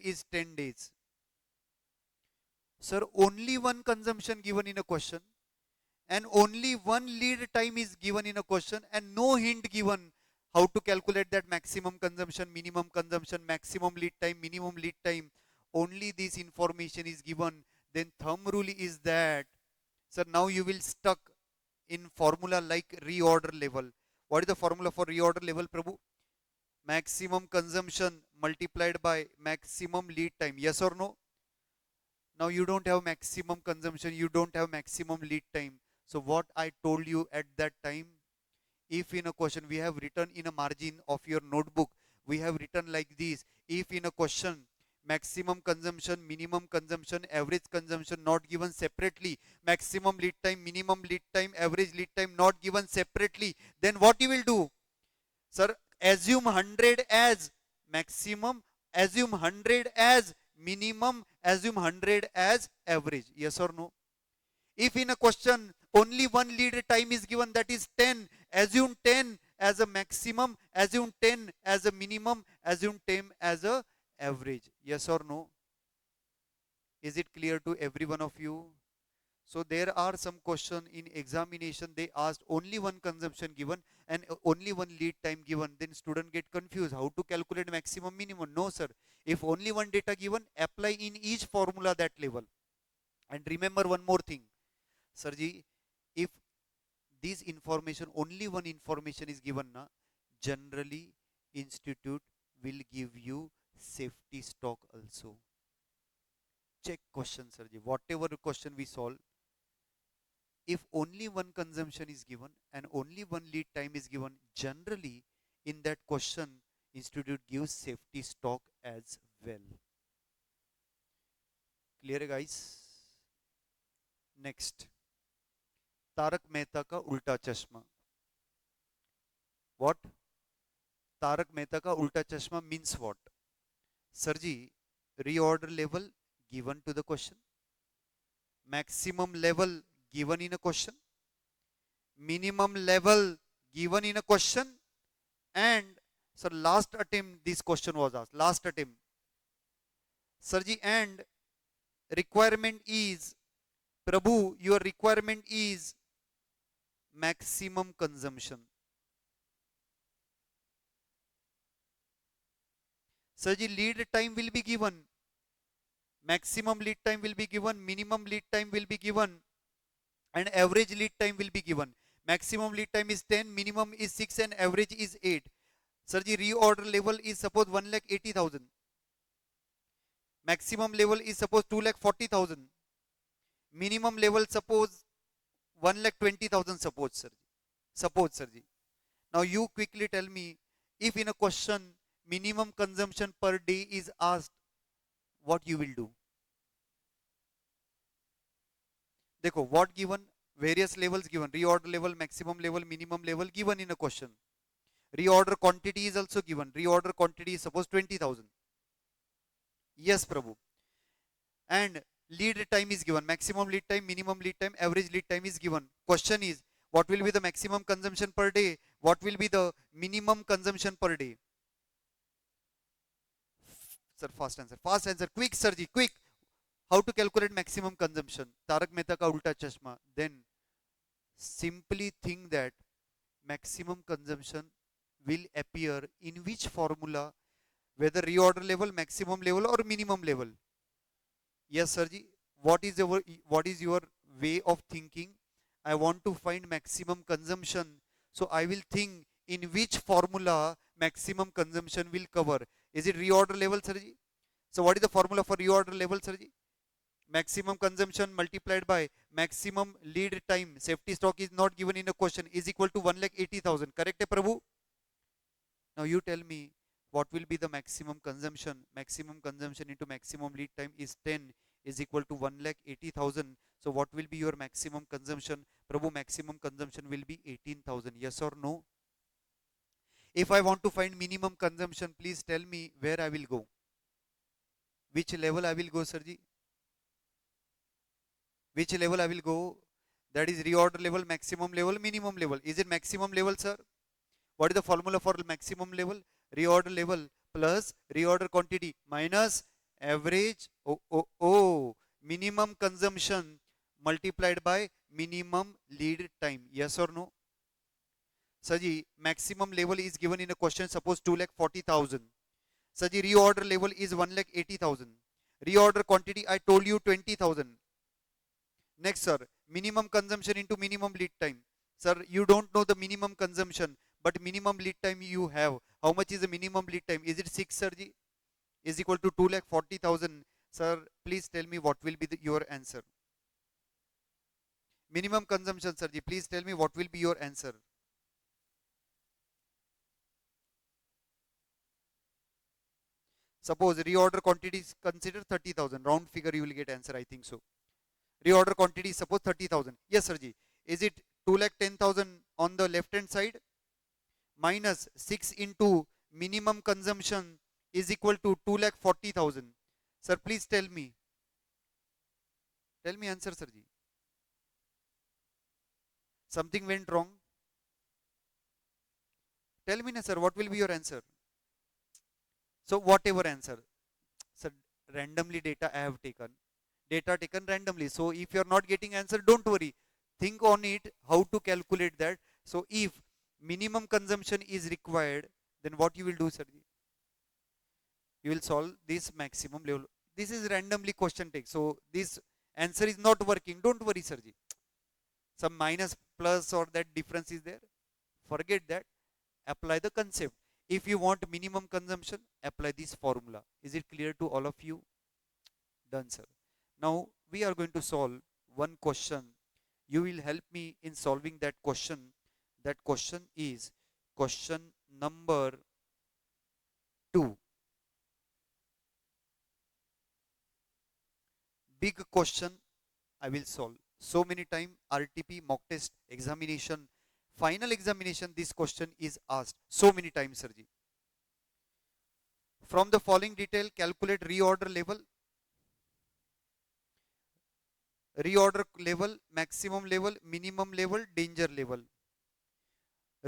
is 10 days. Sir, only one consumption given in a question and only one lead time is given in a question and no hint given how to calculate that maximum consumption, maximum lead time, minimum lead time. Only this information is given. Then thumb rule is that, sir, now you will stuck in formula like reorder level. What is the formula for reorder level, Prabhu? Maximum consumption multiplied by maximum lead time. Yes or no? Now you don't have maximum consumption, you don't have maximum lead time. So what I told you at that time, if in a question we have written in a margin of your notebook, we have written like this. If in a question maximum consumption, minimum consumption, average consumption not given separately, maximum lead time, minimum lead time, average lead time not given separately, then what you will do? Sir, assume 100 as maximum, assume 100 as minimum, assume 100 as average. Yes or no? If in a question only one lead time is given, that is 10, assume 10 as a maximum, assume 10 as a minimum, assume 10 as a average. Yes or no? Is it clear to every one of you? So there are some question in examination, they asked only one consumption given and only one lead time given. Then student get confused. How to calculate maximum, minimum? No, sir. If only one data given, apply in each formula that level. And remember one more thing. Sirji, if this information, only one information is given, na, generally institute will give you safety stock also. Check question, Sirji. Whatever question we solve, if only one consumption is given and only one lead time is given, generally in that question institute gives safety stock as well. Clear, guys? Next, Tarak Mehta का उल्टा चश्मा. What? Tarak Mehta का उल्टा चश्मा means what? Sir ji, reorder level given to the question, maximum level given in a question, minimum level given in a question, and sir, last attempt this question was asked. Last attempt. Sir ji, and requirement is, Prabhu, your requirement is maximum consumption. Sir ji, lead time will be given. Maximum lead time will be given, minimum lead time will be given, and average lead time will be given. Maximum lead time is 10, minimum is 6, and average is 8. Sir ji, reorder level is suppose 1,80,000. Maximum level is suppose 2,40,000. Minimum level suppose 1,20,000. Suppose, sir. Suppose, sir ji. Now you quickly tell me, if in a question minimum consumption per day is asked, what you will do? देखो, what given? various levels given, reorder level, maximum level, minimum level given in a question. Reorder quantity is also given. Reorder quantity is suppose 20,000. Yes, Prabhu. And lead time is given. Maximum lead time, minimum lead time, average lead time is given. Question is, what will be the maximum consumption per day? What will be the minimum consumption per day? Sir, fast answer. Fast answer. Quick, Sirji, quick. How to calculate maximum consumption? Tarak Mehta ka ulta chashma. Then simply think that maximum consumption will appear in which formula, whether reorder level, maximum level, or minimum level. Yes, Sirji. What is your way of thinking? I want to find maximum consumption, so I will think in which formula maximum consumption will cover. Is it reorder level, Sirji? So what is the formula for reorder level, Sirji? Maximum consumption multiplied by maximum lead time. Safety stock is not given in a question, is equal to 1,80,000. Correct, Prabhu? Now you tell me what will be the maximum consumption. Maximum consumption into maximum lead time is 10 is equal to 1,80,000. So what will be your maximum consumption? Prabhu, maximum consumption will be 18,000. Yes or no? If I want to find minimum consumption, please tell me where I will go. Which level I will go, Sirji? Which level I will go? That is reorder level, maximum level, minimum level. Is it maximum level, sir? What is the formula for maximum level? Reorder level plus reorder quantity minus average minimum consumption multiplied by minimum lead time. Yes or no? Saji, maximum level is given in a question, suppose 2,40,000. Saji, reorder level is 1,80,000. Reorder quantity I told you 20,000. Next, sir, minimum consumption into minimum lead time. Sir, you don't know the minimum consumption, but minimum lead time you have. How much is the minimum lead time? Is it 6, sir? Is equal to 2,40,000. Sir, please tell me what will be your answer. Minimum consumption, sir. Please tell me what will be your answer. Suppose reorder quantity is considered 30,000. Round figure you will get answer, I think so. Reorder quantity suppose 30,000. Yes, sir. Is it 2,10,000 on the left hand side minus 6 into minimum consumption is equal to 2,40,000. Sir, please tell me. Tell me answer, sir. Something went wrong. Tell me, sir, what will be your answer? So whatever answer. Sir, randomly data I have taken. Data taken randomly. So if you are not getting answer, don't worry. Think on it, how to calculate that. So if minimum consumption is required, then what you will do, sir? You will solve this maximum level. This is randomly question take. So this answer is not working. Don't worry, sir. Some minus plus or that difference is there. Forget that. Apply the concept. If you want minimum consumption, apply this formula. Is it clear to all of you? Done, sir. Now we are going to solve one question. You will help me in solving that question. That question is question number 2. Big question I will solve. So many time RTP, mock test, examination, final examination, this question is asked so many times, Sirji. From the following detail, calculate reorder level, maximum level, minimum level, danger level.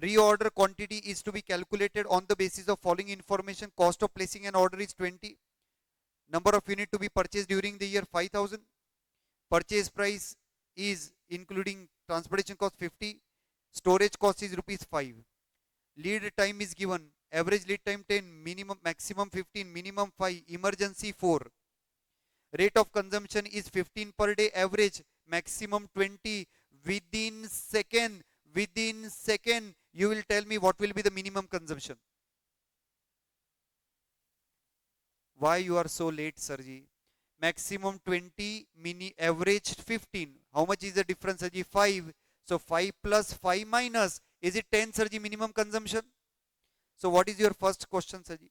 Reorder quantity is to be calculated on the basis of following information. Cost of placing an order is 20. Number of unit to be purchased during the year 5,000. Purchase price is including transportation cost 50. Storage cost is rupees 5. Lead time is given. Average lead time 10. Minimum, maximum 15. Minimum 5. Emergency 4. Rate of consumption is 15 per day. Average maximum 20. Within second, you will tell me what will be the minimum consumption. Why you are so late, Sirji? Maximum 20, average 15. How much is the difference, Sirji? 5. So 5 plus 5 minus. Is it 10, Sirji, minimum consumption? So what is your first question, Sirji?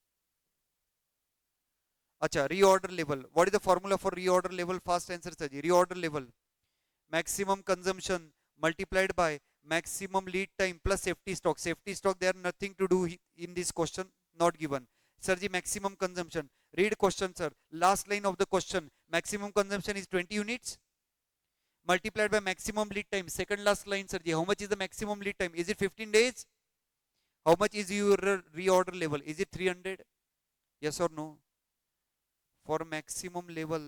Acha, reorder level. What is the formula for reorder level? Fast answer, Sirji. Reorder level. Maximum consumption multiplied by maximum lead time plus safety stock. Safety stock, they are nothing to do in this question, not given. Sir ji, maximum consumption. Read question, sir. Last line of the question. Maximum consumption is 20 units multiplied by maximum lead time. Second last line, sir ji. How much is the maximum lead time? Is it 15 days? How much is your reorder level? Is it 300? Yes or no? For maximum level,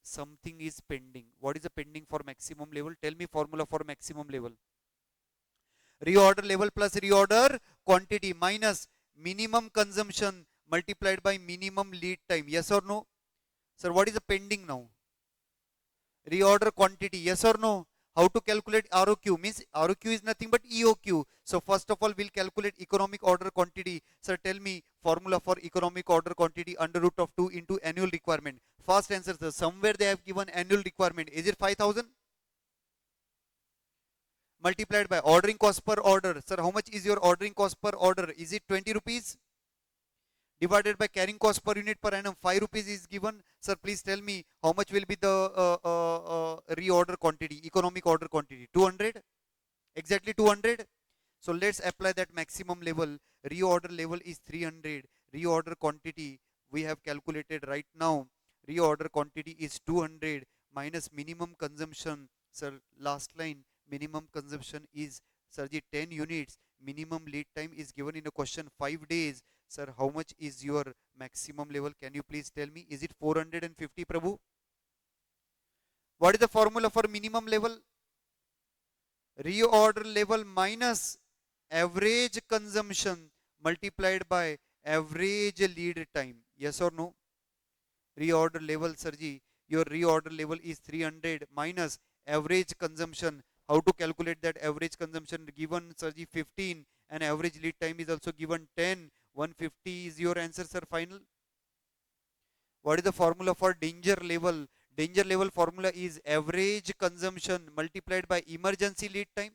something is pending. What is the pending for maximum level? Tell me formula for maximum level. Reorder level plus reorder quantity minus minimum consumption multiplied by minimum lead time. Yes or no? Sir, what is the pending now? Reorder quantity. Yes or no? How to calculate ROQ? Means ROQ is nothing but EOQ. So first of all, we'll calculate economic order quantity. Sir, tell me formula for economic order quantity under root of 2 into annual requirement. Fast answer, sir. Somewhere they have given annual requirement. Is it 5,000? Multiplied by ordering cost per order. Sir, how much is your ordering cost per order? Is it 20 rupees? Divided by carrying cost per unit per annum, 5 rupees is given. Sir, please tell me how much will be the reorder quantity, economic order quantity? 200? Exactly 200. So let's apply that maximum level. Reorder level is 300. Reorder quantity we have calculated right now. Reorder quantity is 200 minus minimum consumption. Sir, last line, minimum consumption is, Sirji, 10 units. Minimum lead time is given in a question 5 days. Sir, how much is your maximum level? Can you please tell me? Is it 450, Prabhu? What is the formula for minimum level? Reorder level minus average consumption multiplied by average lead time. Yes or no? Reorder level, Sirji, your reorder level is 300 minus average consumption. How to calculate that average consumption? Given, Sirji, 15, and average lead time is also given 10. 150 is your answer, sir, final. What is the formula for danger level? Danger level formula is average consumption multiplied by emergency lead time.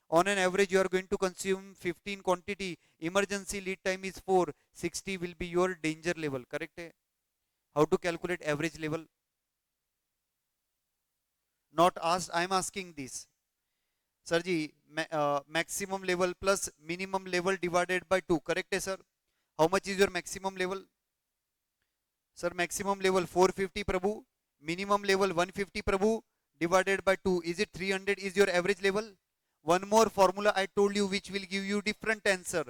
On an average, you are going to consume 15 quantity. Emergency lead time is 4. 60 will be your danger level. Correct? How to calculate average level? Not asked. I am asking this. Sirji, maximum level plus minimum level divided by 2. Correct, sir? How much is your maximum level? Sir, maximum level 450, Prabhu. Minimum level 150, Prabhu. Divided by 2. Is it 300 is your average level? One more formula I told you which will give you different answer.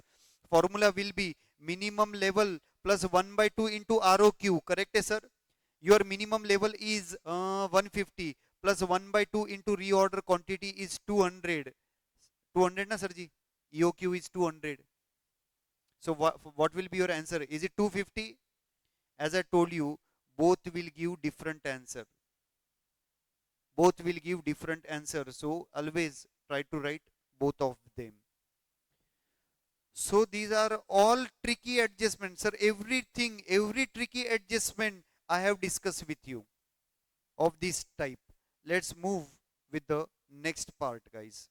Formula will be minimum level plus 1 by 2 into ROQ. Correct, sir? Your minimum level is 150 plus 1 by 2 into reorder quantity is 200. 200 na, Sarji? EOQ is 200. So what will be your answer? Is it 250? As I told you, both will give different answer. Both will give different answer. So always try to write both of them. So these are all tricky adjustments, sir. Everything, every tricky adjustment I have discussed with you of this type. Let's move with the next part, guys.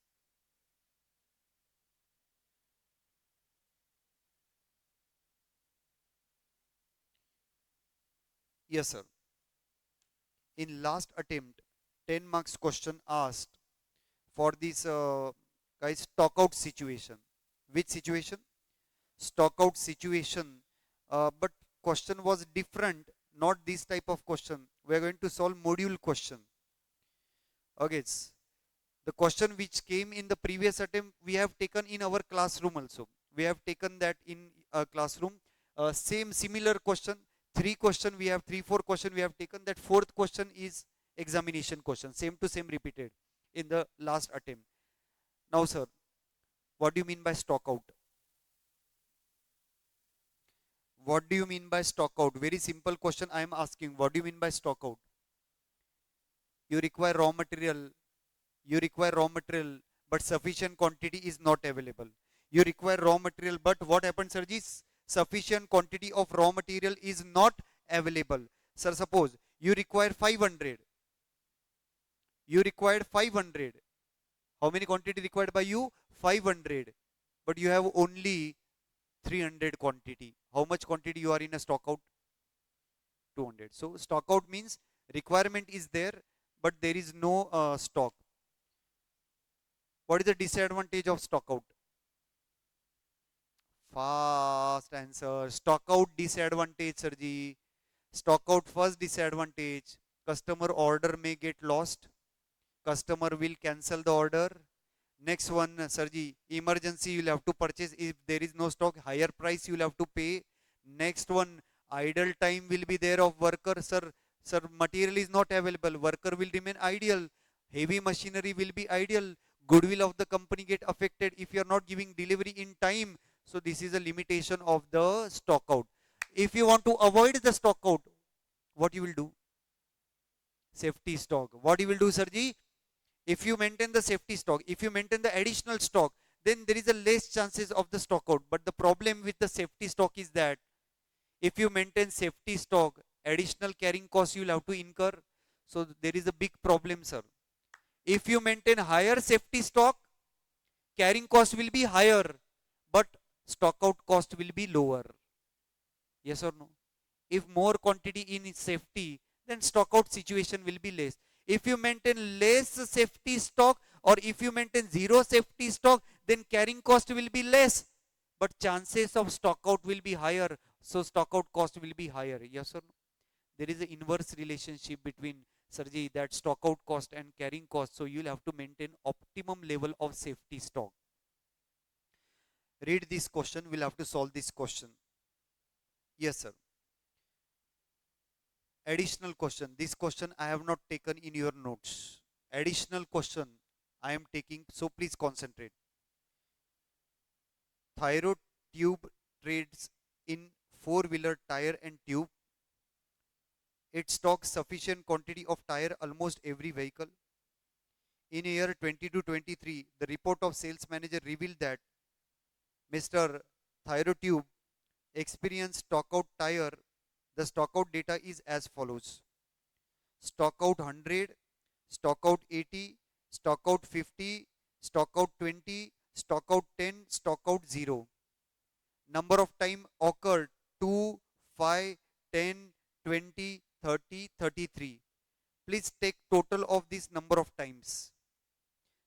Yes, sir. In last attempt, 10 marks question asked for this guys stock out situation. Which situation? Stock out situation. But question was different, not this type of question. We are going to solve module question. Okay, the question which came in the previous attempt we have taken in our classroom also. We have taken that in a classroom. Same similar question. Three question we have, 3-4 question we have taken. That fourth question is examination question. Same to same repeated in the last attempt. Now, sir, what do you mean by stock out? What do you mean by stock out? Very simple question I am asking. What do you mean by stock out? You require raw material. You require raw material, but sufficient quantity is not available. You require raw material, but what happens, sir? Sufficient quantity of raw material is not available. Sir, suppose you require 500. You required 500. How many quantity required by you? 500. But you have only 300 quantity. How much quantity you are in a stock out? 200. So stock out means requirement is there, but there is no stock. What is the disadvantage of stock out? Fast answer. Stock out disadvantage, Sirji. Stock out first disadvantage. Customer order may get lost. Customer will cancel the order. Next one, Sirji, emergency you'll have to purchase. If there is no stock, higher price you'll have to pay. Next one, idle time will be there of worker. Sir, material is not available. Worker will remain idle. Heavy machinery will be idle. Goodwill of the company get affected if you are not giving delivery in time. So this is a limitation of the stock out. If you want to avoid the stock out, what you will do? Safety stock. What you will do, Sirji? If you maintain the safety stock, if you maintain the additional stock, then there is a less chances of the stock out. But the problem with the safety stock is that if you maintain safety stock, additional carrying costs you will have to incur. So there is a big problem, sir. If you maintain higher safety stock, carrying cost will be higher, but stock out cost will be lower. Yes or no? If more quantity in safety, then stock out situation will be less. If you maintain less safety stock, or if you maintain zero safety stock, then carrying cost will be less, but chances of stock out will be higher. So stock out cost will be higher. Yes or no? There is an inverse relationship between, Sarji, that stock out cost and carrying cost. So you'll have to maintain optimum level of safety stock. Read this question. We'll have to solve this question. Yes, sir. Additional question. This question I have not taken in your notes. Additional question I am taking. So please concentrate. Thyro Tube trades in four-wheeler tire and tube. It stocks sufficient quantity of tire almost every vehicle. In year 22-23, the report of sales manager revealed that Mr. Thyrotube experienced stockout tire. The stockout data is as follows: stockout 100, stockout 80, stockout 50, stockout 20, stockout 10, stockout 0. Number of time occurred: 2, 5, 10, 20, 30, 33. Please take total of this number of times.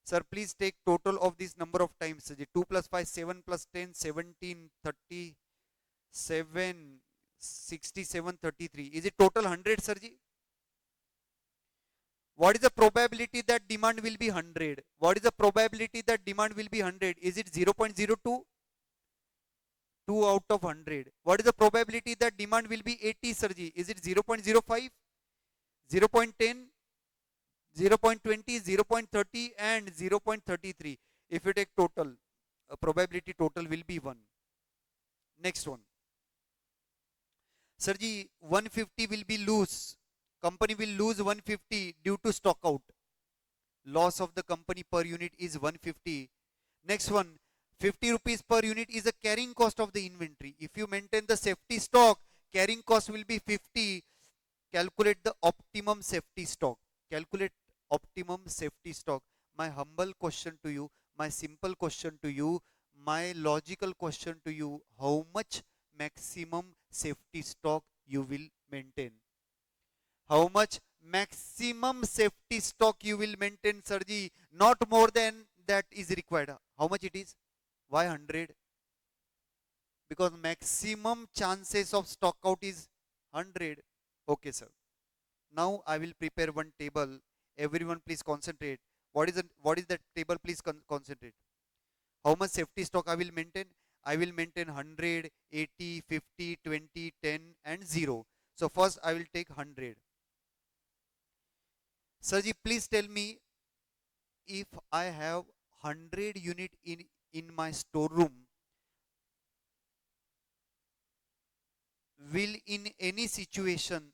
Sir, please take total of this number of times. 2 plus 5, 7 plus 10, 17, 37, 67, 33. Is it total 100, Sirji? What is the probability that demand will be 100? What is the probability that demand will be 100? Is it 0.02? 2 out of 100. What is the probability that demand will be 80, Sirji? Is it 0.05, 0.10, 0.20, 0.30 and 0.33? If you take total, probability total will be 1. Next one. Sirji, 150 will be loose. Company will lose 150 due to stock out. Loss of the company per unit is 150. Next one, 50 rupees per unit is the carrying cost of the inventory. If you maintain the safety stock, carrying cost will be 50. Calculate the optimum safety stock. Calculate optimum safety stock. My humble question to you, my simple question to you, my logical question to you: how much maximum safety stock you will maintain? How much maximum safety stock you will maintain, Sarji? Not more than that is required. How much it is? Why 100? Because maximum chances of stock out is 100. Okay, sir. Now I will prepare one table. Everyone please concentrate. What is that table? Please concentrate. How much safety stock I will maintain? I will maintain 100, 80, 50, 20, 10 and 0. So first I will take 100. Sarji, please tell me, if I have 100 unit in my storeroom, will in any situation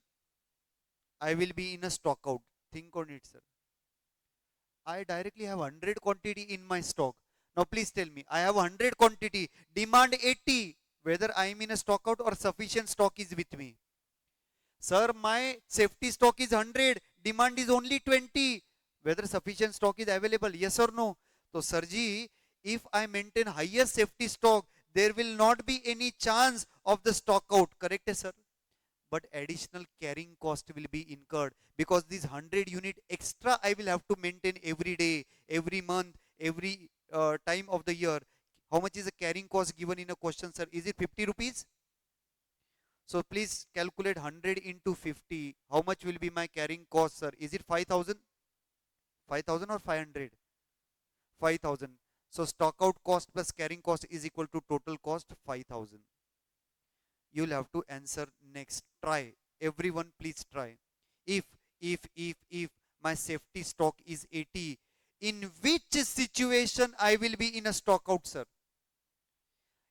I will be in a stock out? Think on it, sir. I directly have 100 quantity in my stock. Now please tell me, I have 100 quantity, demand 80, whether I am in a stock out or sufficient stock is with me. Sir, my safety stock is 100, demand is only 20, whether sufficient stock is available, yes or no? So Sarji, if I maintain higher safety stock, there will not be any chance of the stock out, correct, sir? But additional carrying cost will be incurred, because this 100 unit extra I will have to maintain every day, every month, every time of the year. How much is the carrying cost given in a question, sir? Is it 50 rupees? So please calculate 100 into 50. How much will be my carrying cost, sir? Is it 5,000? 5,000 or 500? 5,000. So stock out cost plus carrying cost is equal to total cost 5,000. You'll have to answer next. Try. Everyone please try. If my safety stock is 80, in which situation I will be in a stock out, sir?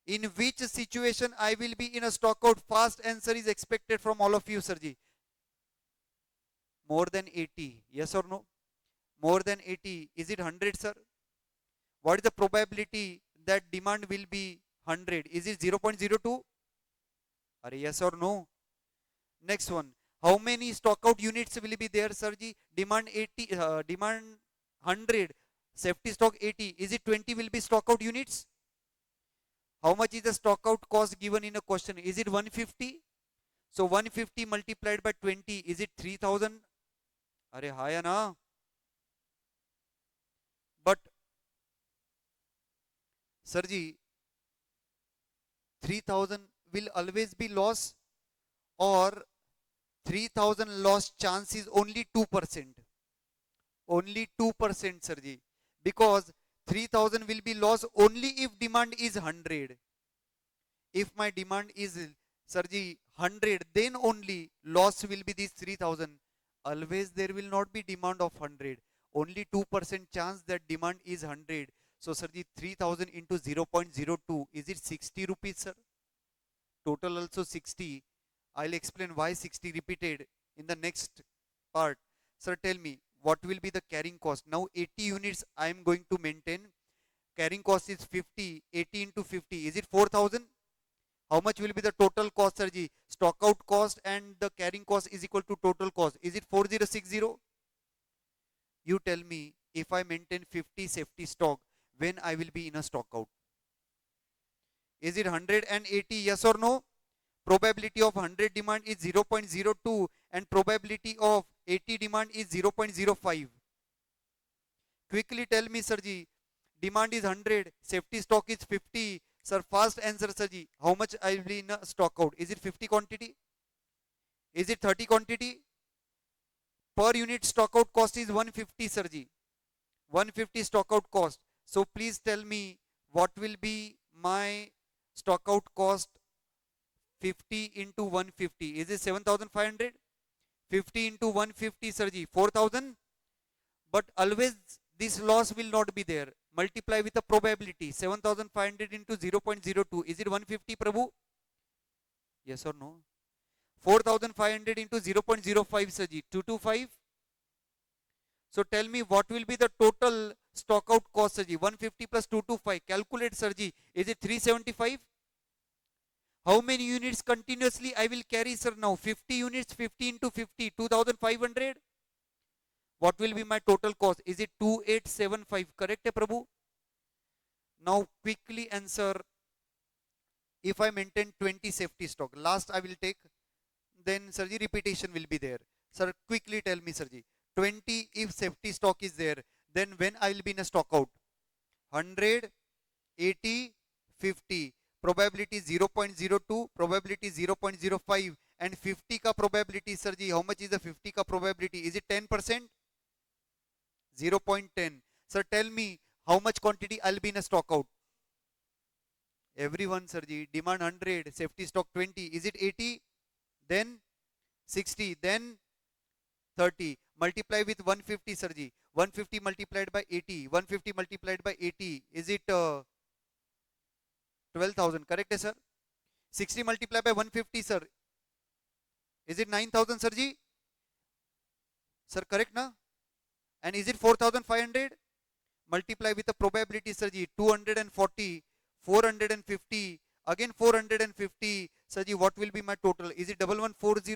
In which situation I will be in a stock out? Fast answer is expected from all of you, Sirji. More than 80. Yes or no? More than 80. Is it 100, sir? What is the probability that demand will be 100? Is it 0.02? Are yes or no? Next one. How many stock out units will be there, Sirji? Demand 80, demand 100, safety stock 80. Is it 20 will be stock out units? How much is the stock out cost given in a question? Is it 150? So 150 multiplied by 20, is it 3000? Are high na? But Sirji, 3000 will always be loss, or 3000 loss chance is only 2%. Only 2%, Sirji. Because 3000 will be loss only if demand is 100. If my demand is, Sirji, 100, then only loss will be this 3000. Always there will not be demand of 100. Only 2% chance that demand is 100. So, Sirji, 3000 into 0.02, is it 60 rupees, sir? Total also 60. I'll explain why 60 repeated in the next part. Sir, tell me, what will be the carrying cost? Now 80 units I am going to maintain. Carrying cost is 50. 80 into 50. Is it 4000? How much will be the total cost, Sirji? Stock out cost and the carrying cost is equal to total cost. Is it 4060? You tell me, if I maintain 50 safety stock, when I will be in a stock out? Is it 180? Yes or no? Probability of 100 demand is 0.02 and probability of 80 demand is 0.05. Quickly tell me, Sirji. Demand is 100, safety stock is 50. Sir, fast answer, Sirji. How much I will be in a stock out? Is it 50 quantity? Is it 30 quantity? Per unit stock out cost is 150, Sirji. 150 stock out cost. So please tell me what will be my stock out cost. 50 into 150. Is it 7500? 50 into 150, Sirji. 4000. But always this loss will not be there. Multiply with the probability. 7500 into 0.02. Is it 150, Prabhu? Yes or no? 4500 into 0.05, Sirji. 225. So tell me what will be the total stock out cost, Sirji. 150 plus 225. Calculate, Sirji. Is it 375? How many units continuously I will carry, sir, now? 50 units, 50 into 50, 2500. What will be my total cost? Is it 2875? Correct, Prabhu? Now quickly answer. If I maintain 20 safety stock, last I will take, then Sirji repetition will be there. Sir, quickly tell me, Sirji. 20 if safety stock is there, then when I will be in a stock out? 100, 80, 50. Probability 0.02, probability 0.05, and 50 ka probability, Sirji. How much is the 50 ka probability? Is it 10%? 0.10. Sir, tell me how much quantity I'll be in a stock out? Everyone, Sirji. Demand 100, safety stock 20. Is it 80? Then 60. Then 30. Multiply with 150, Sirji. 150 multiplied by 80. 150 multiplied by 80. Is it 12,000? Correct, sir? 60 multiplied by 150, sir. Is it 9,000, Sirji? Sir, correct, na? And is it 4,500? Multiply with the probability, Sirji. 240, 450, again 450. Sirji, what will be my total? Is it 1140?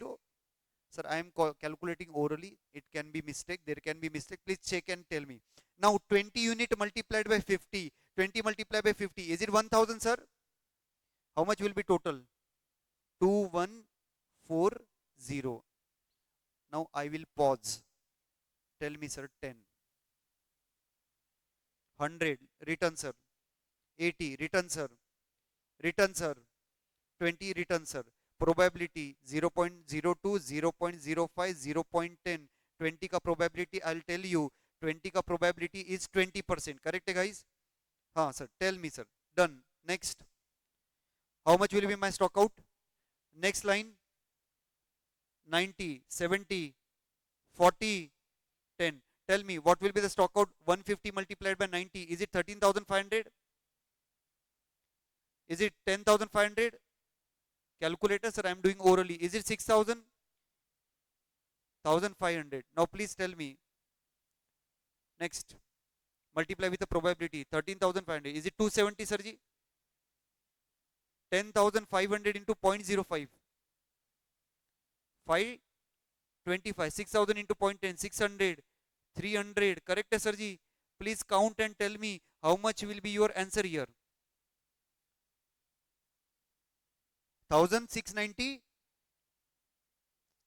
Sir, I am calculating orally. It can be mistake. There can be mistake. Please check and tell me. Now 20 unit multiplied by 50. 20 multiplied by 50. Is it 1000, sir? How much will be total? 2140. Now I will pause. Tell me, sir, 10. 100, return sir. 80, return sir. Return sir. 20, return sir. Probability 0.02, 0.05, 0.10. 20 का probability I'll tell you. 20 का probability is 20%. Correct guys? हाँ sir. Tell me sir. Done. Next. How much will be my stock out? Next line. 90, 70, 40, 10. Tell me what will be the stock out? 150 multiplied by 90. Is it 13,500? Is it 10,500? Calculator sir, I am doing orally. Is it 6,000? 1,500. Now please tell me. Next. Multiply with the probability. 13,500. Is it 270 sir ji? 10,500 into 0.05. 525. 6,000 into 0.10. 600. 300. Correct sir ji? Please count and tell me how much will be your answer here. 1,690.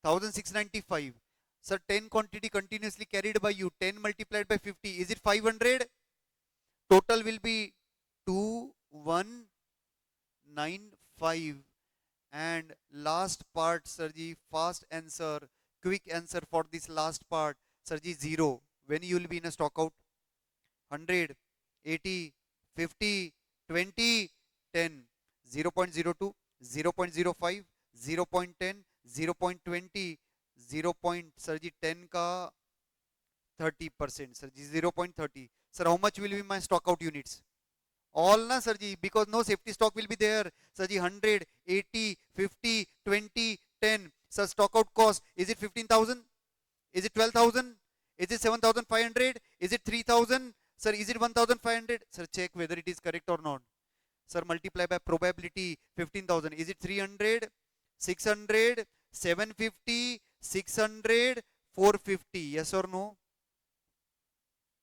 1,695. Sir, 10 quantity continuously carried by you. 10 multiplied by 50. Is it 500? Total will be 2195. And last part, Sirji, fast answer, quick answer for this last part. Sirji, 0. When you will be in a stock out? 100, 80, 50, 20, 10. 0.02, 0.05, 0.10, 0.20, 0. Sir ji 10 ka 30%. Sir ji 0.30. Sir, how much will be my stock out units? All na sir ji, because no safety stock will be there. Sir ji 100, 80, 50, 20, 10. Sir, stock out cost, is it 15,000? Is it 12,000? Is it 7,500? Is it 3,000? Sir, is it 1,500? Sir, check whether it is correct or not. Sir, multiply by probability 15,000. Is it 300, 600, 750, 600, 450? Yes or no?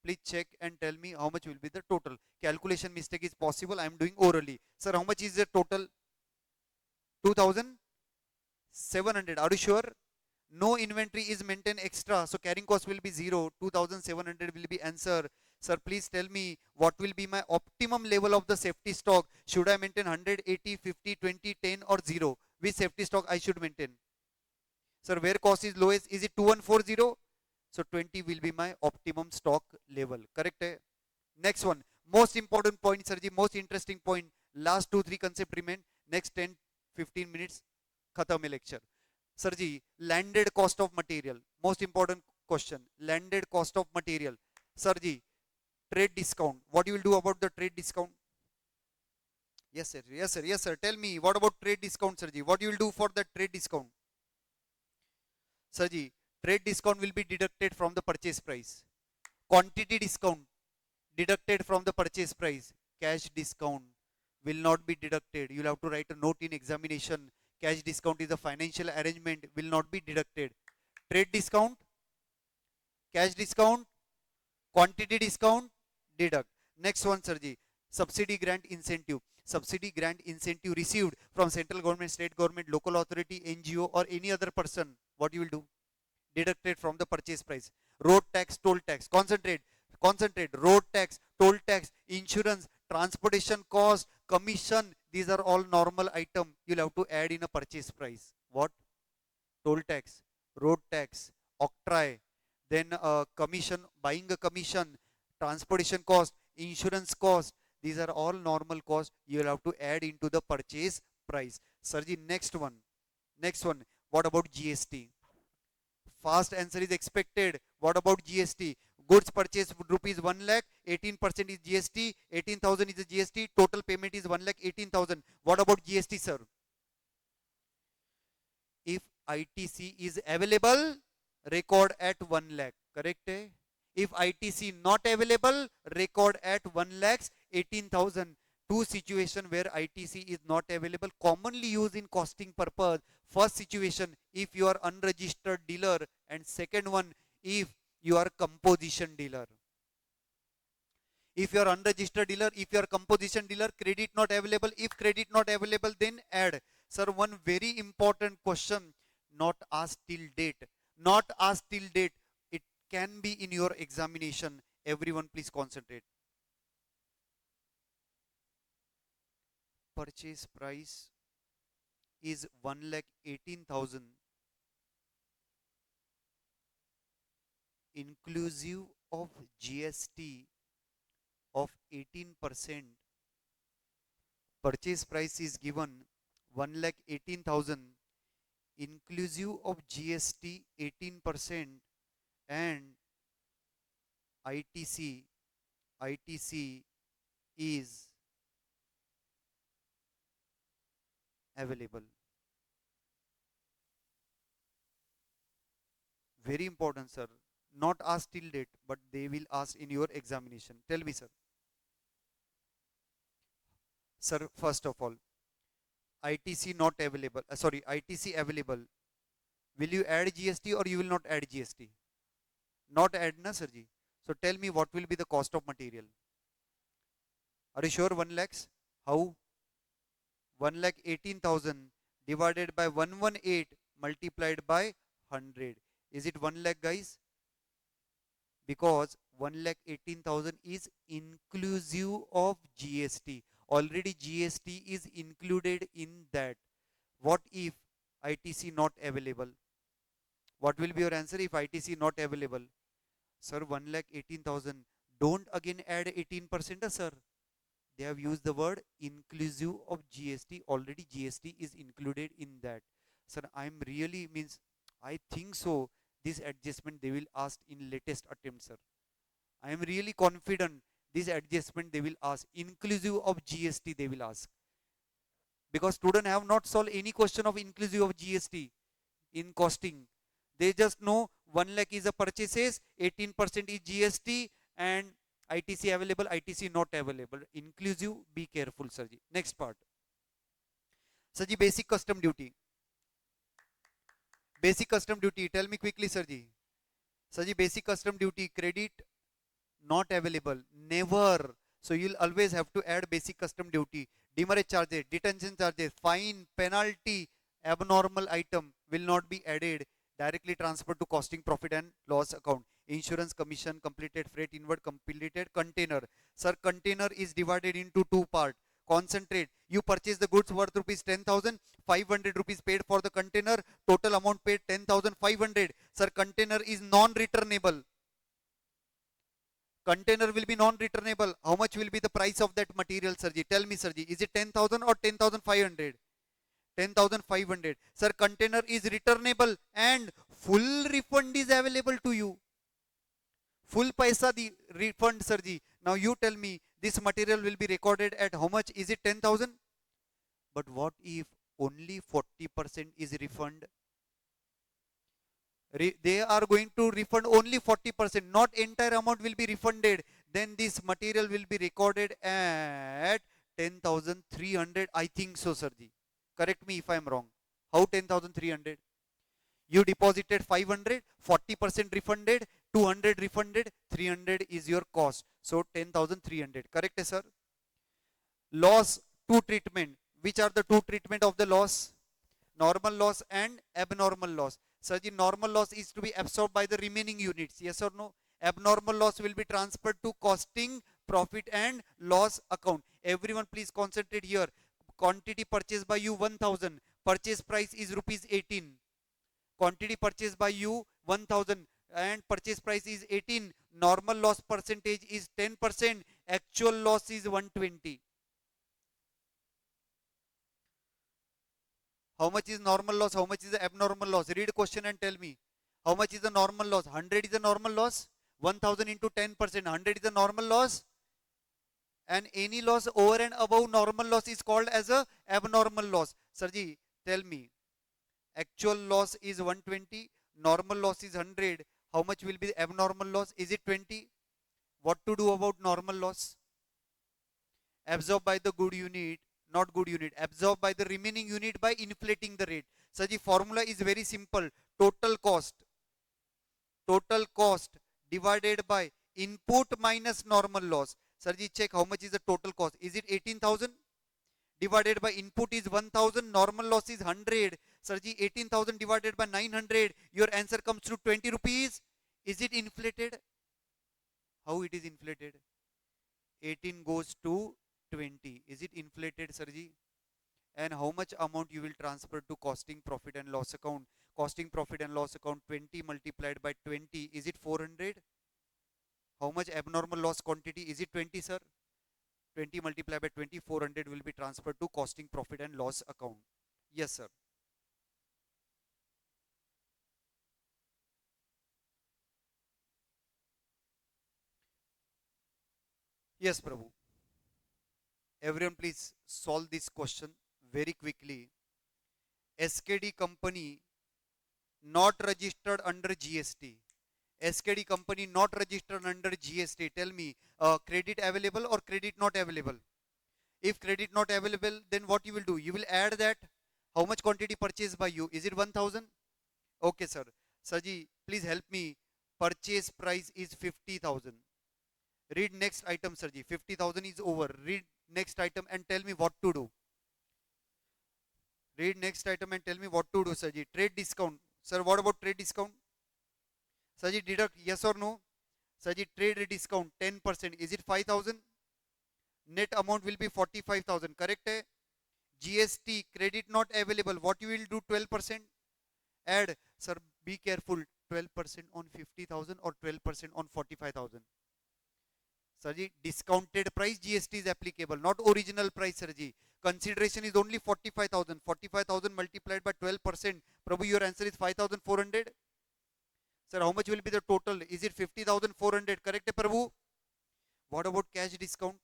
Please check and tell me how much will be the total. Calculation mistake is possible. I am doing orally. Sir, how much is the total? 2,700. Are you sure? No inventory is maintained extra. So carrying cost will be 0. 2,700 will be answer. Sir, please tell me what will be my optimum level of the safety stock. Should I maintain 100, 80, 50, 20, 10 or 0? Which safety stock I should maintain? Sir, where cost is lowest? Is it 2140? So 20 will be my optimum stock level. Correct? Next one. Most important point, sir ji, most interesting point. Last 2-3 concept remain. Next 10-15 minutes. Khatam hai lecture. Sir ji, landed cost of material. Most important question. Landed cost of material. Sir ji, trade discount. What you will do about the trade discount? Yes sir. Yes sir. Yes sir. Tell me what about trade discount, sir ji? What you will do for the trade discount? Sir ji, trade discount will be deducted from the purchase price. Quantity discount deducted from the purchase price. Cash discount will not be deducted. You will have to write a note in examination. Cash discount is a financial arrangement, will not be deducted. Trade discount, cash discount, quantity discount, deduct. Next one, sir ji. Subsidy grant incentive. Subsidy grant incentive received from central government, state government, local authority, NGO or any other person. What you will do? Deducted from the purchase price. Road tax, toll tax. Concentrate. Road tax, toll tax, insurance, transportation cost, commission. These are all normal item. You'll have to add in a purchase price. What? Toll tax, road tax, octroi, then commission, buying a commission, transportation cost, insurance cost. These are all normal costs. You'll have to add into the purchase price. Sarji, next one. Next one. What about GST? Fast answer is expected. What about GST? Goods purchase rupees 1 lakh, 18% is GST, 18,000 is the GST, total payment is 1 lakh 18,000. What about GST, sir? If ITC is available, record at 1 lakh. Correct? If ITC not available, record at 1 lakh 18,000. Two situation where ITC is not available, commonly used in costing purpose. First situation, if you are unregistered dealer, and second one, if you are composition dealer. If you are unregistered dealer, if you are composition dealer, credit not available. If credit not available, then add. Sir, one very important question, not asked till date. Not asked till date. It can be in your examination. Everyone please concentrate. purchase price is 1,18,000 inclusive of GST of 18%. Purchase price is given 1,18,000 inclusive of GST 18% and ITC is available. Very important, sir. Not asked till date, but they will ask in your examination. Tell me, sir. Sir, first of all, ITC not available. Sorry, ITC available. Will you add GST or you will not add GST? Not add, na, sir ji. So tell me what will be the cost of material. Are you sure 1 lakhs? How? 1,18,000 divided by 118 multiplied by 100. Is it 1 lakh, guys? Because 1,18,000 is inclusive of GST. Already GST is included in that. What if ITC not available? What will be your answer if ITC not available? Sir, 1,18,000. Don't again add 18%, sir. They have used the word inclusive of GST. Already GST is included in that. Sir, I'm really means I think so. This adjustment they will ask in latest attempt, sir. I am really confident this adjustment they will ask inclusive of GST they will ask, because students have not solved any question of inclusive of GST in costing. They just know 1 lakh is a purchases, 18% is GST, and ITC available, ITC not available. Inclusive, be careful, Sarji. Next part. Sarji, basic custom duty. Basic custom duty. Tell me quickly, Sarji. Sarji, basic custom duty, credit not available. Never. So you'll always have to add basic custom duty. Demerit charges, detention charges, fine, penalty, abnormal item will not be added. Directly transferred to costing profit and loss account. Insurance commission, completed freight inward, completed container. Sir, container is divided into two parts. Concentrate. You purchase the goods worth rupees 10,000, 500 rupees paid for the container. Total amount paid 10,500. Sir, container is non-returnable. Container will be non-returnable. How much will be the price of that material, Sirji? Tell me, Sirji. Is it 10,000 or 10,500? 10,500. Sir, container is returnable and full refund is available to you. Full paisa the refund, Sirji. Now you tell me, this material will be recorded at how much? Is it 10,000? But what if only 40% is refund? They are going to refund only 40%, not entire amount will be refunded. Then this material will be recorded at 10,300. I think so, Sirji. Correct me if I am wrong. How 10,300? You deposited 500, 40% refunded, 200 refunded, 300 is your cost. So 10,300. Correct, sir? Loss, two treatment. Which are the two treatment of the loss? Normal loss and abnormal loss. So the normal loss is to be absorbed by the remaining units. Yes or no? Abnormal loss will be transferred to costing, profit and loss account. Everyone please concentrate here. Quantity purchased by you 1,000. Purchase price is rupees 18. Quantity purchased by you 1,000 and purchase price is 18. Normal loss percentage is 10%. Actual loss is 120. How much is normal loss? How much is the abnormal loss? Read question and tell me. How much is the normal loss? 100 is the normal loss. 1000 into 10%. 100 is the normal loss. And any loss over and above normal loss is called as a abnormal loss. Sarji, tell me. Actual loss is 120. Normal loss is 100. How much will be the abnormal loss? Is it 20? What to do about normal loss? Absorbed by the good unit, not good unit, absorbed by the remaining unit by inflating the rate. So the formula is very simple. Total cost divided by input minus normal loss. Sarji, check how much is the total cost. Is it 18,000? Divided by input is 1,000, normal loss is 100. Sarji, 18,000 divided by 900, your answer comes to 20 rupees. Is it inflated? How it is inflated? 18 goes to 20. Is it inflated, Sarji? And how much amount you will transfer to costing profit and loss account? Costing profit and loss account 20 multiplied by 20. Is it 400? How much abnormal loss quantity? Is it 20, sir? 20 multiplied by 20, 400 will be transferred to costing profit and loss account. Yes, sir. Yes, Prabhu. Everyone, please solve this question very quickly. SKD company not registered under GST. SKD company not registered under GST. Tell me, credit available or credit not available? If credit not available, then what you will do? You will add that. How much quantity purchased by you? Is it 1000? Okay, sir. Saji, please help me. Purchase price is 50,000. Read next item, Sarji. 50,000 is over. Read next item and tell me what to do. Read next item and tell me what to do, Sarji. Trade discount. Sir, what about trade discount? Sarji, deduct yes or no? Sarji, trade discount 10%. Is it 5,000? Net amount will be 45,000. Correct? Hai? GST credit not available. What you will do? 12%. Add. Sir, be careful. 12% on 50,000 or 12% on 45,000. Sirji, discounted price GST is applicable, not original price, Sirji. Consideration is only 45,000. 45,000 multiplied by 12%. Prabhu, your answer is 5,400. Sir, how much will be the total? Is it 50,400? Correct, Prabhu? What about cash discount?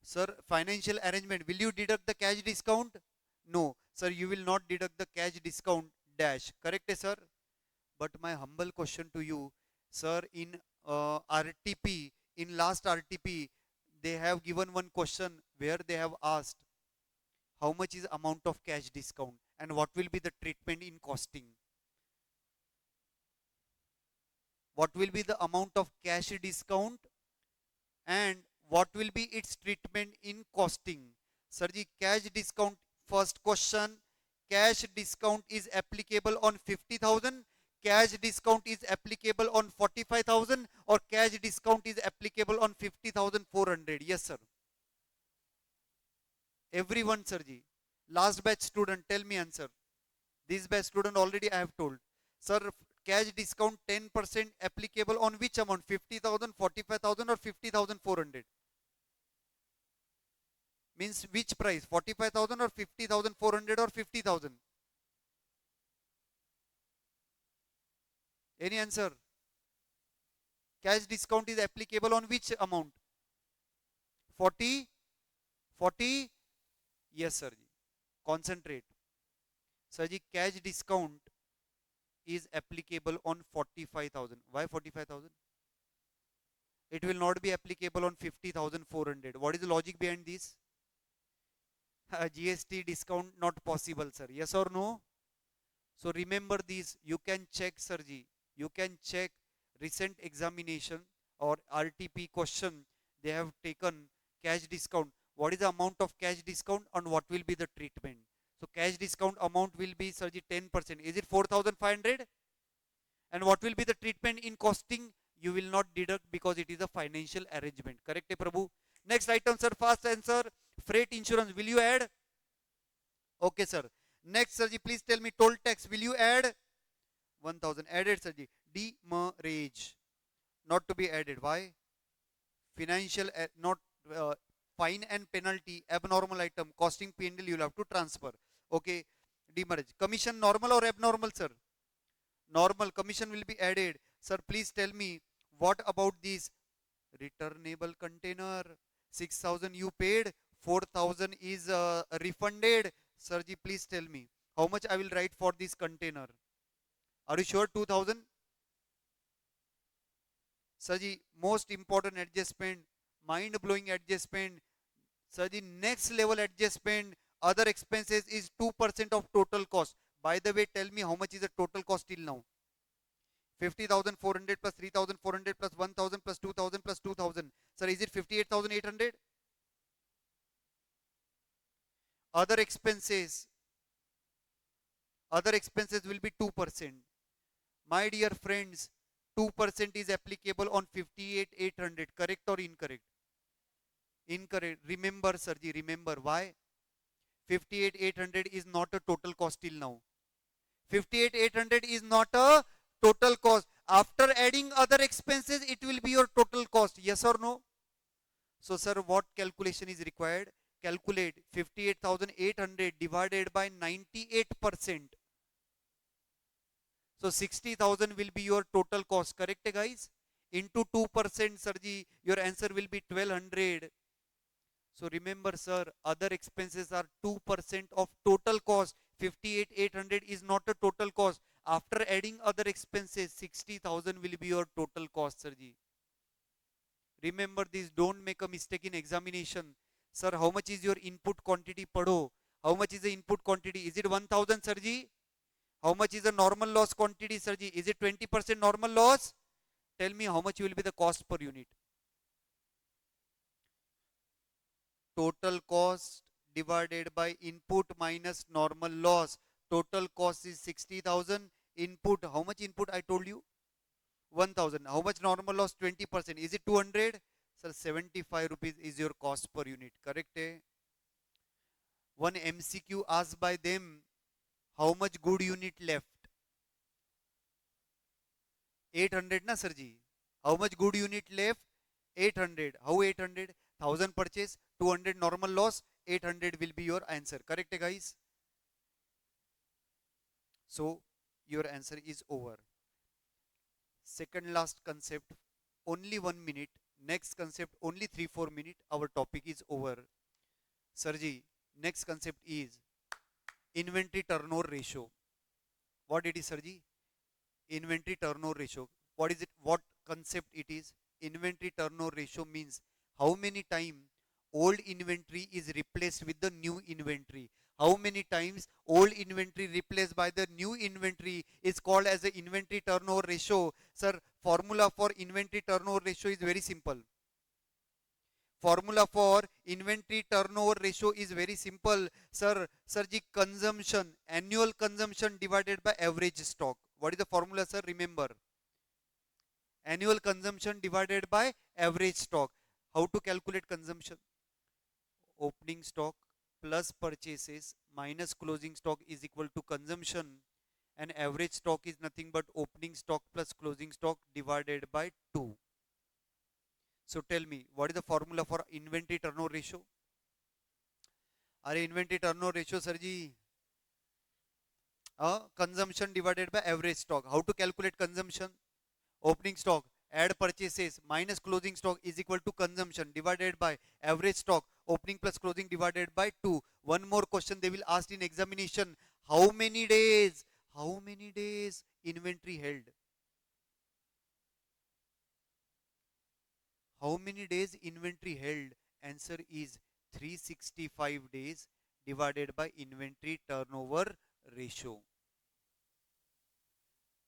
Sir, financial arrangement. Will you deduct the cash discount? No. Sir, you will not deduct the cash discount dash. Correct, sir? But my humble question to you, sir, in RTP, in last RTP, they have given one question where they have asked how much is amount of cash discount and what will be the treatment in costing. What will be the amount of cash discount and what will be its treatment in costing. Sarji, cash discount, first question, cash discount is applicable on 50,000, cash discount is applicable on 45,000 or cash discount is applicable on 50,400. Yes, sir. Everyone, Sarji. Last batch student, tell me answer. This batch student already I have told. Sir, cash discount 10% applicable on which amount? 50,000, 45,000 or 50,400? Means which price? 45,000 or 50,400 or 50,000? Any answer? Cash discount is applicable on which amount? 40? 40? Yes, sir. Concentrate. Sir, cash discount is applicable on 45,000. Why 45,000? It will not be applicable on 50,400. What is the logic behind this? GST discount not possible, sir. Yes or no? So remember this. You can check, Sirji. You can check recent examination or RTP question. They have taken cash discount. What is the amount of cash discount and what will be the treatment? So cash discount amount will be, Sirji, 10%. Is it 4,500? And what will be the treatment in costing? You will not deduct because it is a financial arrangement. Correct, Prabhu? Next item, sir. Fast answer. Freight insurance. Will you add? Okay, sir. Next, Sirji, please tell me toll tax. Will you add? 1,000. Added, Sirji. Demerge. Not to be added. Why? Financial, not fine and penalty. Abnormal item. Costing P&L you will have to transfer. Okay. Demerge. Commission normal or abnormal, sir? Normal. Commission will be added. Sir, please tell me what about this returnable container? 6,000 you paid. 4,000 is refunded. Sirji, please tell me how much I will write for this container. Are you sure 2000? Sirji, most important adjustment, mind blowing adjustment. Sirji, next level adjustment, other expenses is 2% of total cost. By the way, tell me how much is the total cost till now? 50,400 plus 3,400 plus 1,000 plus 2,000 plus 2,000. Sir, is it 58,800? Other expenses will be 2%. My dear friends, 2% is applicable on 58,800. Correct or incorrect? Incorrect. Remember, Sirji, remember why? 58,800 is not a total cost till now. 58,800 is not a total cost. After adding other expenses, it will be your total cost. Yes or no? So, sir, what calculation is required? Calculate 58,800 divided by 98%. So 60,000 will be your total cost, correct guys? Into 2%, Sarji, your answer will be 1200. So remember, sir, other expenses are 2% of total cost. 58,800 is not a total cost. After adding other expenses, 60,000 will be your total cost, Sarji. Remember this, don't make a mistake in examination. Sir, how much is your input quantity? Padho. How much is the input quantity? Is it 1000, Sarji? How much is the normal loss quantity, Sarji? Is it 20% normal loss? Tell me how much will be the cost per unit. Total cost divided by input minus normal loss. Total cost is 60,000. Input, how much input I told you? 1000. How much normal loss? 20%. Is it 200? Sir, 75 rupees is your cost per unit. Correct? Eh? One MCQ asked by them, how much good unit left? 800 na Sirji. How much good unit left? 800. How 800? 1000 purchase, 200 normal loss, 800 will be your answer. Correct guys? So your answer is over. Second last concept, only 1 minute. Next concept, only 3-4 minutes. Our topic is over. Sirji, next concept is inventory turnover ratio. What it is, Sirji? Inventory turnover ratio. What is it? What concept it is? Inventory turnover ratio means how many times old inventory is replaced with the new inventory. How many times old inventory replaced by the new inventory is called as the inventory turnover ratio. Sir, formula for inventory turnover ratio is very simple. Formula for inventory turnover ratio is very simple. Sir, ji, consumption, annual consumption divided by average stock. What is the formula, sir? Remember. Annual consumption divided by average stock. How to calculate consumption? Opening stock plus purchases minus closing stock is equal to consumption, and average stock is nothing but opening stock plus closing stock divided by 2. So tell me, what is the formula for inventory turnover ratio? Are inventory turnover ratio, Sarji? Consumption divided by average stock. How to calculate consumption? Opening stock add purchases minus closing stock is equal to consumption divided by average stock, opening plus closing divided by 2. One more question they will ask in examination. How many days inventory held? How many days inventory held? Answer is 365 days divided by inventory turnover ratio.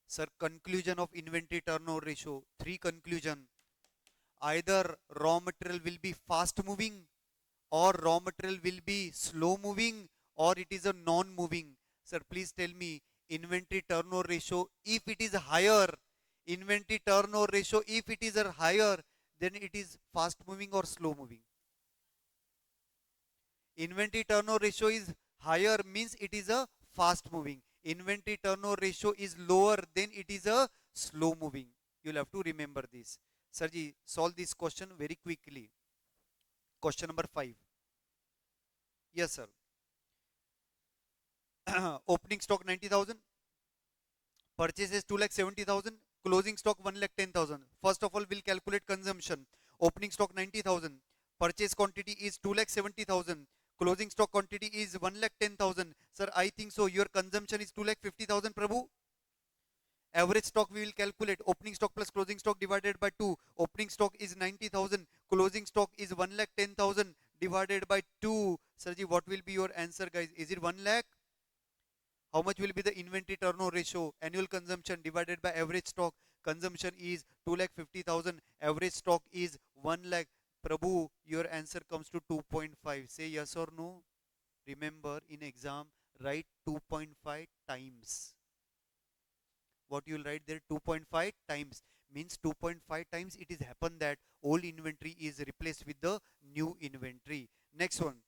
Sir, conclusion of inventory turnover ratio. 3 conclusion. Either raw material will be fast moving, or raw material will be slow moving, or it is a non moving. Sir, please tell me, inventory turnover ratio, if it is higher, inventory turnover ratio, if it is a higher, then it is fast moving or slow moving? Inventory turnover ratio is higher means it is a fast moving. Inventory turnover ratio is lower, then it is a slow moving. You'll have to remember this. Sarji, solve this question very quickly. Question number 5. Yes, sir. Opening stock 90,000. Purchases 2,70,000. Closing stock 1,10,000. First of all, we'll calculate consumption. Opening stock 90,000. Purchase quantity is 2,70,000. Closing stock quantity is 1,10,000. Sir, I think so. Your consumption is 2,50,000, Prabhu. Average stock we will calculate. Opening stock plus closing stock divided by 2. Opening stock is 90,000. Closing stock is 1,10,000 divided by 2. Sirji, what will be your answer, guys? Is it 1 lakh? How much will be the inventory turnover ratio? Annual consumption divided by average stock. Consumption is 2,50,000. Average stock is 1 lakh. Prabhu, your answer comes to 2.5. Say yes or no. Remember, in exam, write 2.5 times. What you will write there? 2.5 times. Means 2.5 times it is happen that old inventory is replaced with the new inventory. Next one,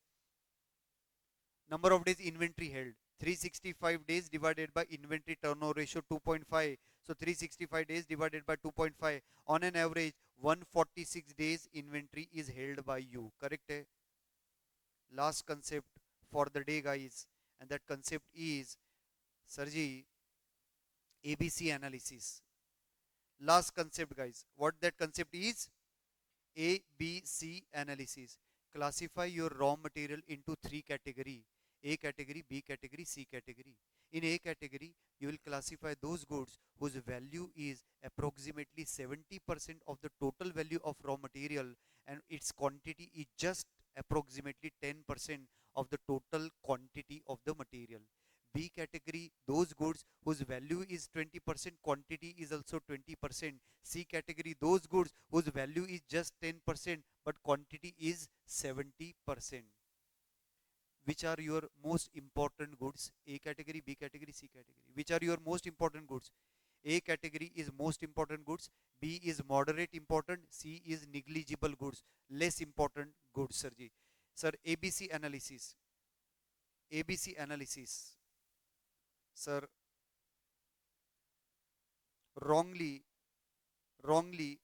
number of days inventory held, 365 days divided by inventory turnover ratio 2.5. So 365 days divided by 2.5, on an average 146 days inventory is held by you. Correct hai? Last concept for the day, guys, and that concept is Sarji, ABC analysis. Last concept, guys. What that concept is? ABC analysis. Classify your raw material into three category: A category, B category, C category. In A category, you will classify those goods whose value is approximately 70% of the total value of raw material, and its quantity is just approximately 10% of the total quantity of the material. B category, those goods whose value is 20%, quantity is also 20%. C category, those goods whose value is just 10%, but quantity is 70%. Which are your most important goods? A category, B category, C category. Which are your most important goods? A category is most important goods, B is moderate important, C is negligible goods, less important goods, sirji. Sir, ABC analysis. ABC analysis. Sir, wrongly, wrongly,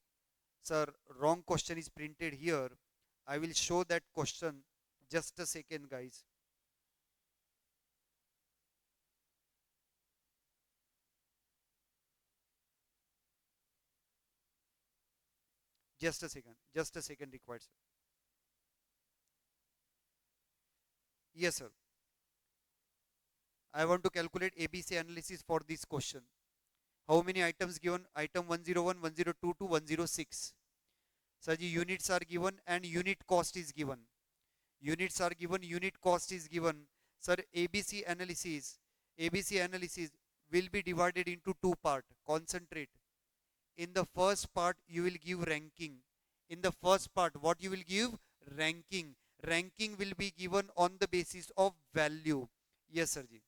sir, wrong question is printed here. I will show that question. Just a second, guys. Just a second. Just a second required, sir. Yes, sir. I want to calculate ABC analysis for this question. How many items given? Item 101, 102 to 106. Saji, units are given and unit cost is given. Units are given, unit cost is given. Sir, ABC analysis will be divided into two parts. Concentrate. In the first part, you will give ranking. In the first part, what you will give? Ranking. Ranking will be given on the basis of value. Yes, Sirji.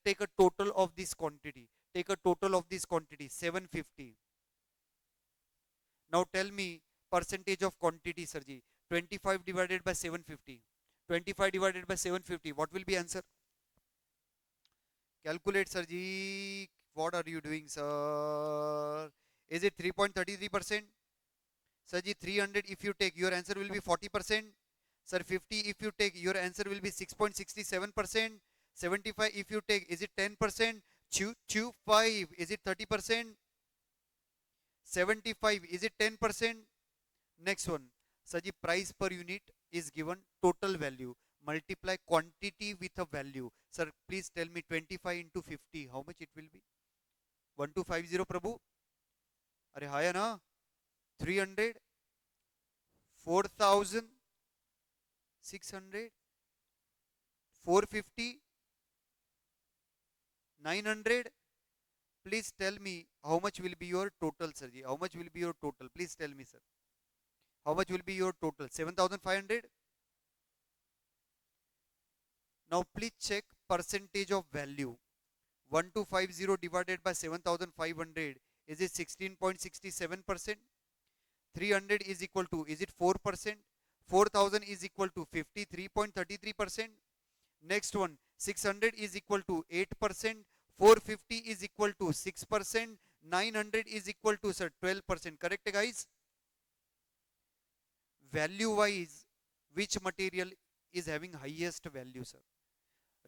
Take a total of this quantity. Take a total of this quantity, 750. Now tell me percentage of quantity, Sirji. 25 divided by 750. 25 divided by 750. What will be answer? Calculate, Sirji. What are you doing, sir? Is it 3.33%? Sirji, 300 if you take, your answer will be 40%. Sir, 50 if you take, your answer will be 6.67%. 75 if you take, is it 10%? 5, is it 30%? 75, is it 10%? Next one, Saji, price per unit is given total value. Multiply quantity with a value. Sir, please tell me 25 into 50, how much it will be? 1250, Prabhu? Are higher na? 300, 4,600, 450, 900. Please tell me how much will be your total, Sirji. How much will be your total? Please tell me, sir. How much will be your total? 7,500. Now please check percentage of value. 1250 divided by 7,500, is it 16.67%? 300 is equal to, is it 4%? 4,000 is equal to 53.33%. Next one, 600 is equal to 8%. 450 is equal to 6%. 900 is equal to, sir, 12%. Correct, guys? Value wise, which material is having highest value, sir?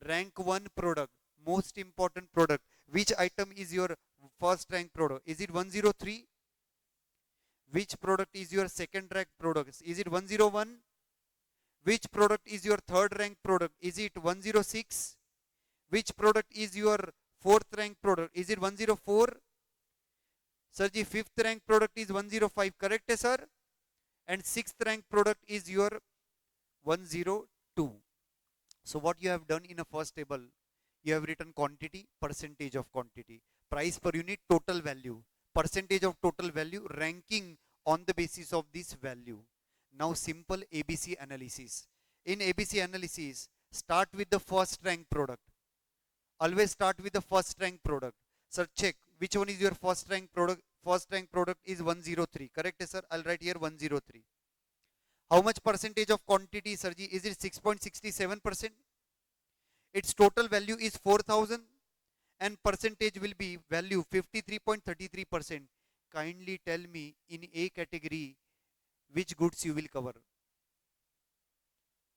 Rank 1 product, most important product. Which item is your first rank product? Is it 103? Which product is your second rank product? Is it 101? Which product is your third rank product? Is it 106? Which product is your fourth rank product? Is it 104? Sir, the fifth rank product is 105. Correct, sir? And sixth rank product is your 102. So what you have done in a first table, you have written quantity, percentage of quantity, price per unit, total value, percentage of total value, ranking on the basis of this value. Now simple ABC analysis. In ABC analysis, start with the first rank product. Always start with the first rank product. Sir, check which one is your first rank product. first rank product is 103. Correct, sir? I'll write here 103. How much percentage of quantity, Sirji? Is it 6.67%? Its total value is 4,000 and percentage will be value 53.33%. Kindly tell me in A category which goods you will cover,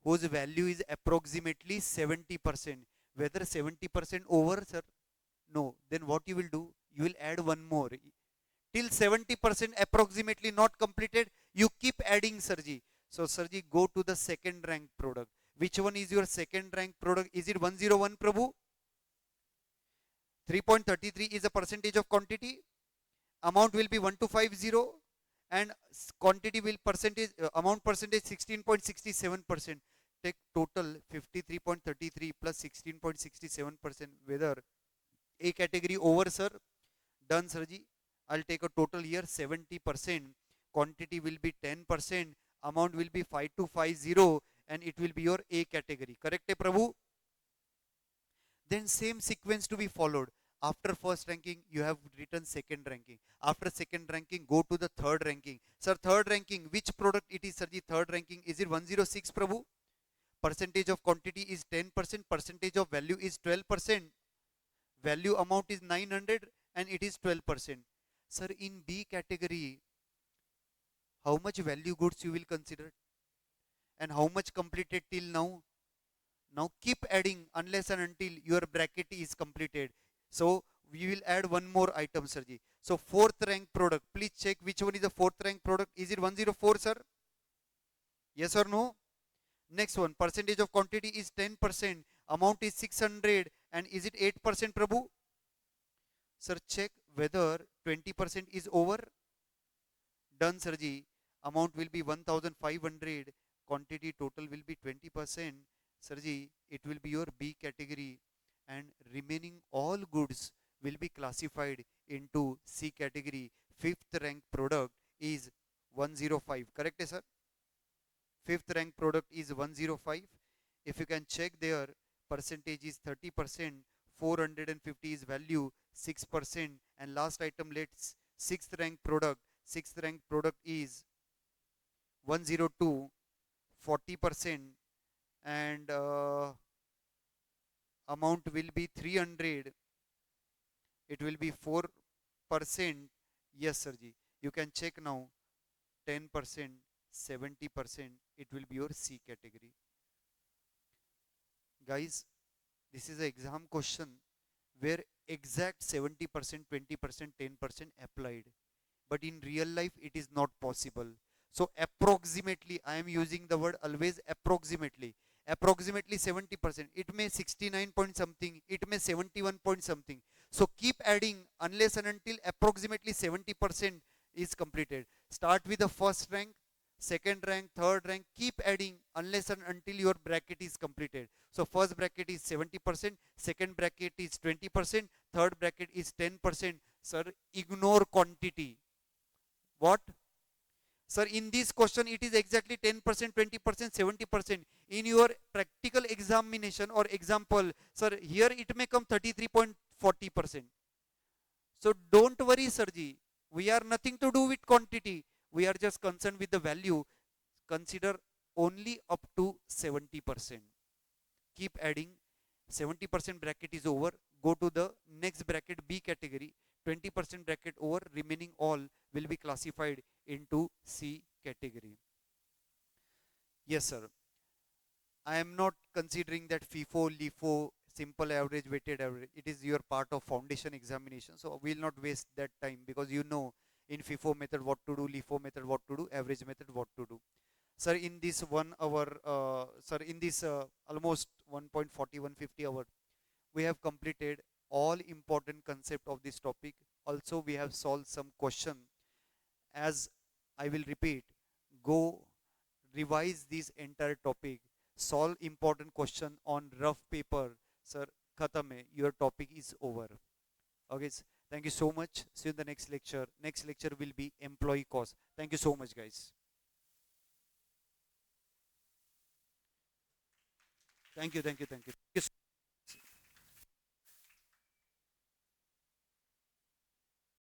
whose value is approximately 70%. Whether 70% over, sir? No. Then what you will do? You will add one more. Till 70% approximately not completed, you keep adding, Sirji. So, Sirji, go to the second rank product. Which one is your second rank product? Is it 101, Prabhu? 3.33 is a percentage of quantity. Amount will be 1250 and quantity will percentage, amount percentage 16.67%. Take total 53.33 plus 16.67%. Whether A category over, sir? Done, Sirji. I'll take a total here 70%. Quantity will be 10%. Amount will be 5250 and it will be your A category. Correct, Prabhu? Then same sequence to be followed. After first ranking, you have written second ranking. After second ranking, go to the third ranking. Sir, third ranking, which product it is, Sirji? Third ranking, is it 106, Prabhu? Percentage of quantity is 10%. Percentage of value is 12%. Value amount is 900 and it is 12%. Sir, in B category, how much value goods you will consider? And how much completed till now? Now keep adding unless and until your bracket is completed. So we will add one more item, Sirji. So fourth rank product, please check which one is the fourth rank product. Is it 104, sir? Yes or no? Next one, percentage of quantity is 10%. Amount is 600 and is it 8%, Prabhu? Sir, check whether 20% is over. Done, Sirji. Amount will be 1500. Quantity total will be 20%. Sirji, it will be your B category and remaining all goods will be classified into C category. Fifth rank product is 105. Correct, sir? Fifth rank product is 105. If you can check there, percentage is 30%. 450 is value, 6%. And last item, let's sixth rank product. Sixth rank product is 102, 40%. And amount will be 300. It will be 4%. Yes, Sirji. You can check now. 10%, 70%. It will be your C category. Guys, this is an exam question where exact 70%, 20%, 10% applied. But in real life, it is not possible. So approximately, I am using the word always approximately. Approximately 70%. It may 69 point something. It may 71 point something. So keep adding unless and until approximately 70% is completed. Start with the first rank, second rank, third rank. Keep adding unless and until your bracket is completed. So first bracket is 70%. Second bracket is 20%. Third bracket is 10%. Sir, ignore quantity. What? Sir, in this question, it is exactly 10%, 20%, 70%. In your practical examination or example, sir, here it may come 33.40%. So don't worry, Sirji. We are nothing to do with quantity. We are just concerned with the value. Consider only up to 70%. Keep adding. 70% bracket is over. Go to the next bracket, B category. 20% bracket over, remaining all will be classified into C category. Yes, sir. I am not considering that FIFO, LIFO, simple average, weighted average. It is your part of foundation examination. So we will not waste that time because you know in FIFO method what to do, LIFO method what to do, average method what to do. Sir, in this 1 hour, sir, in this almost 1.40, 150 hour, we have completed all important concept of this topic. Also, we have solved some question. As I will repeat, go revise this entire topic, solve important question on rough paper. Sir, khatam hai, your topic is over. Okay, thank you so much. See you in the next lecture. Next lecture will be employee cost. Thank you so much, guys. Thank you, thank you, thank you.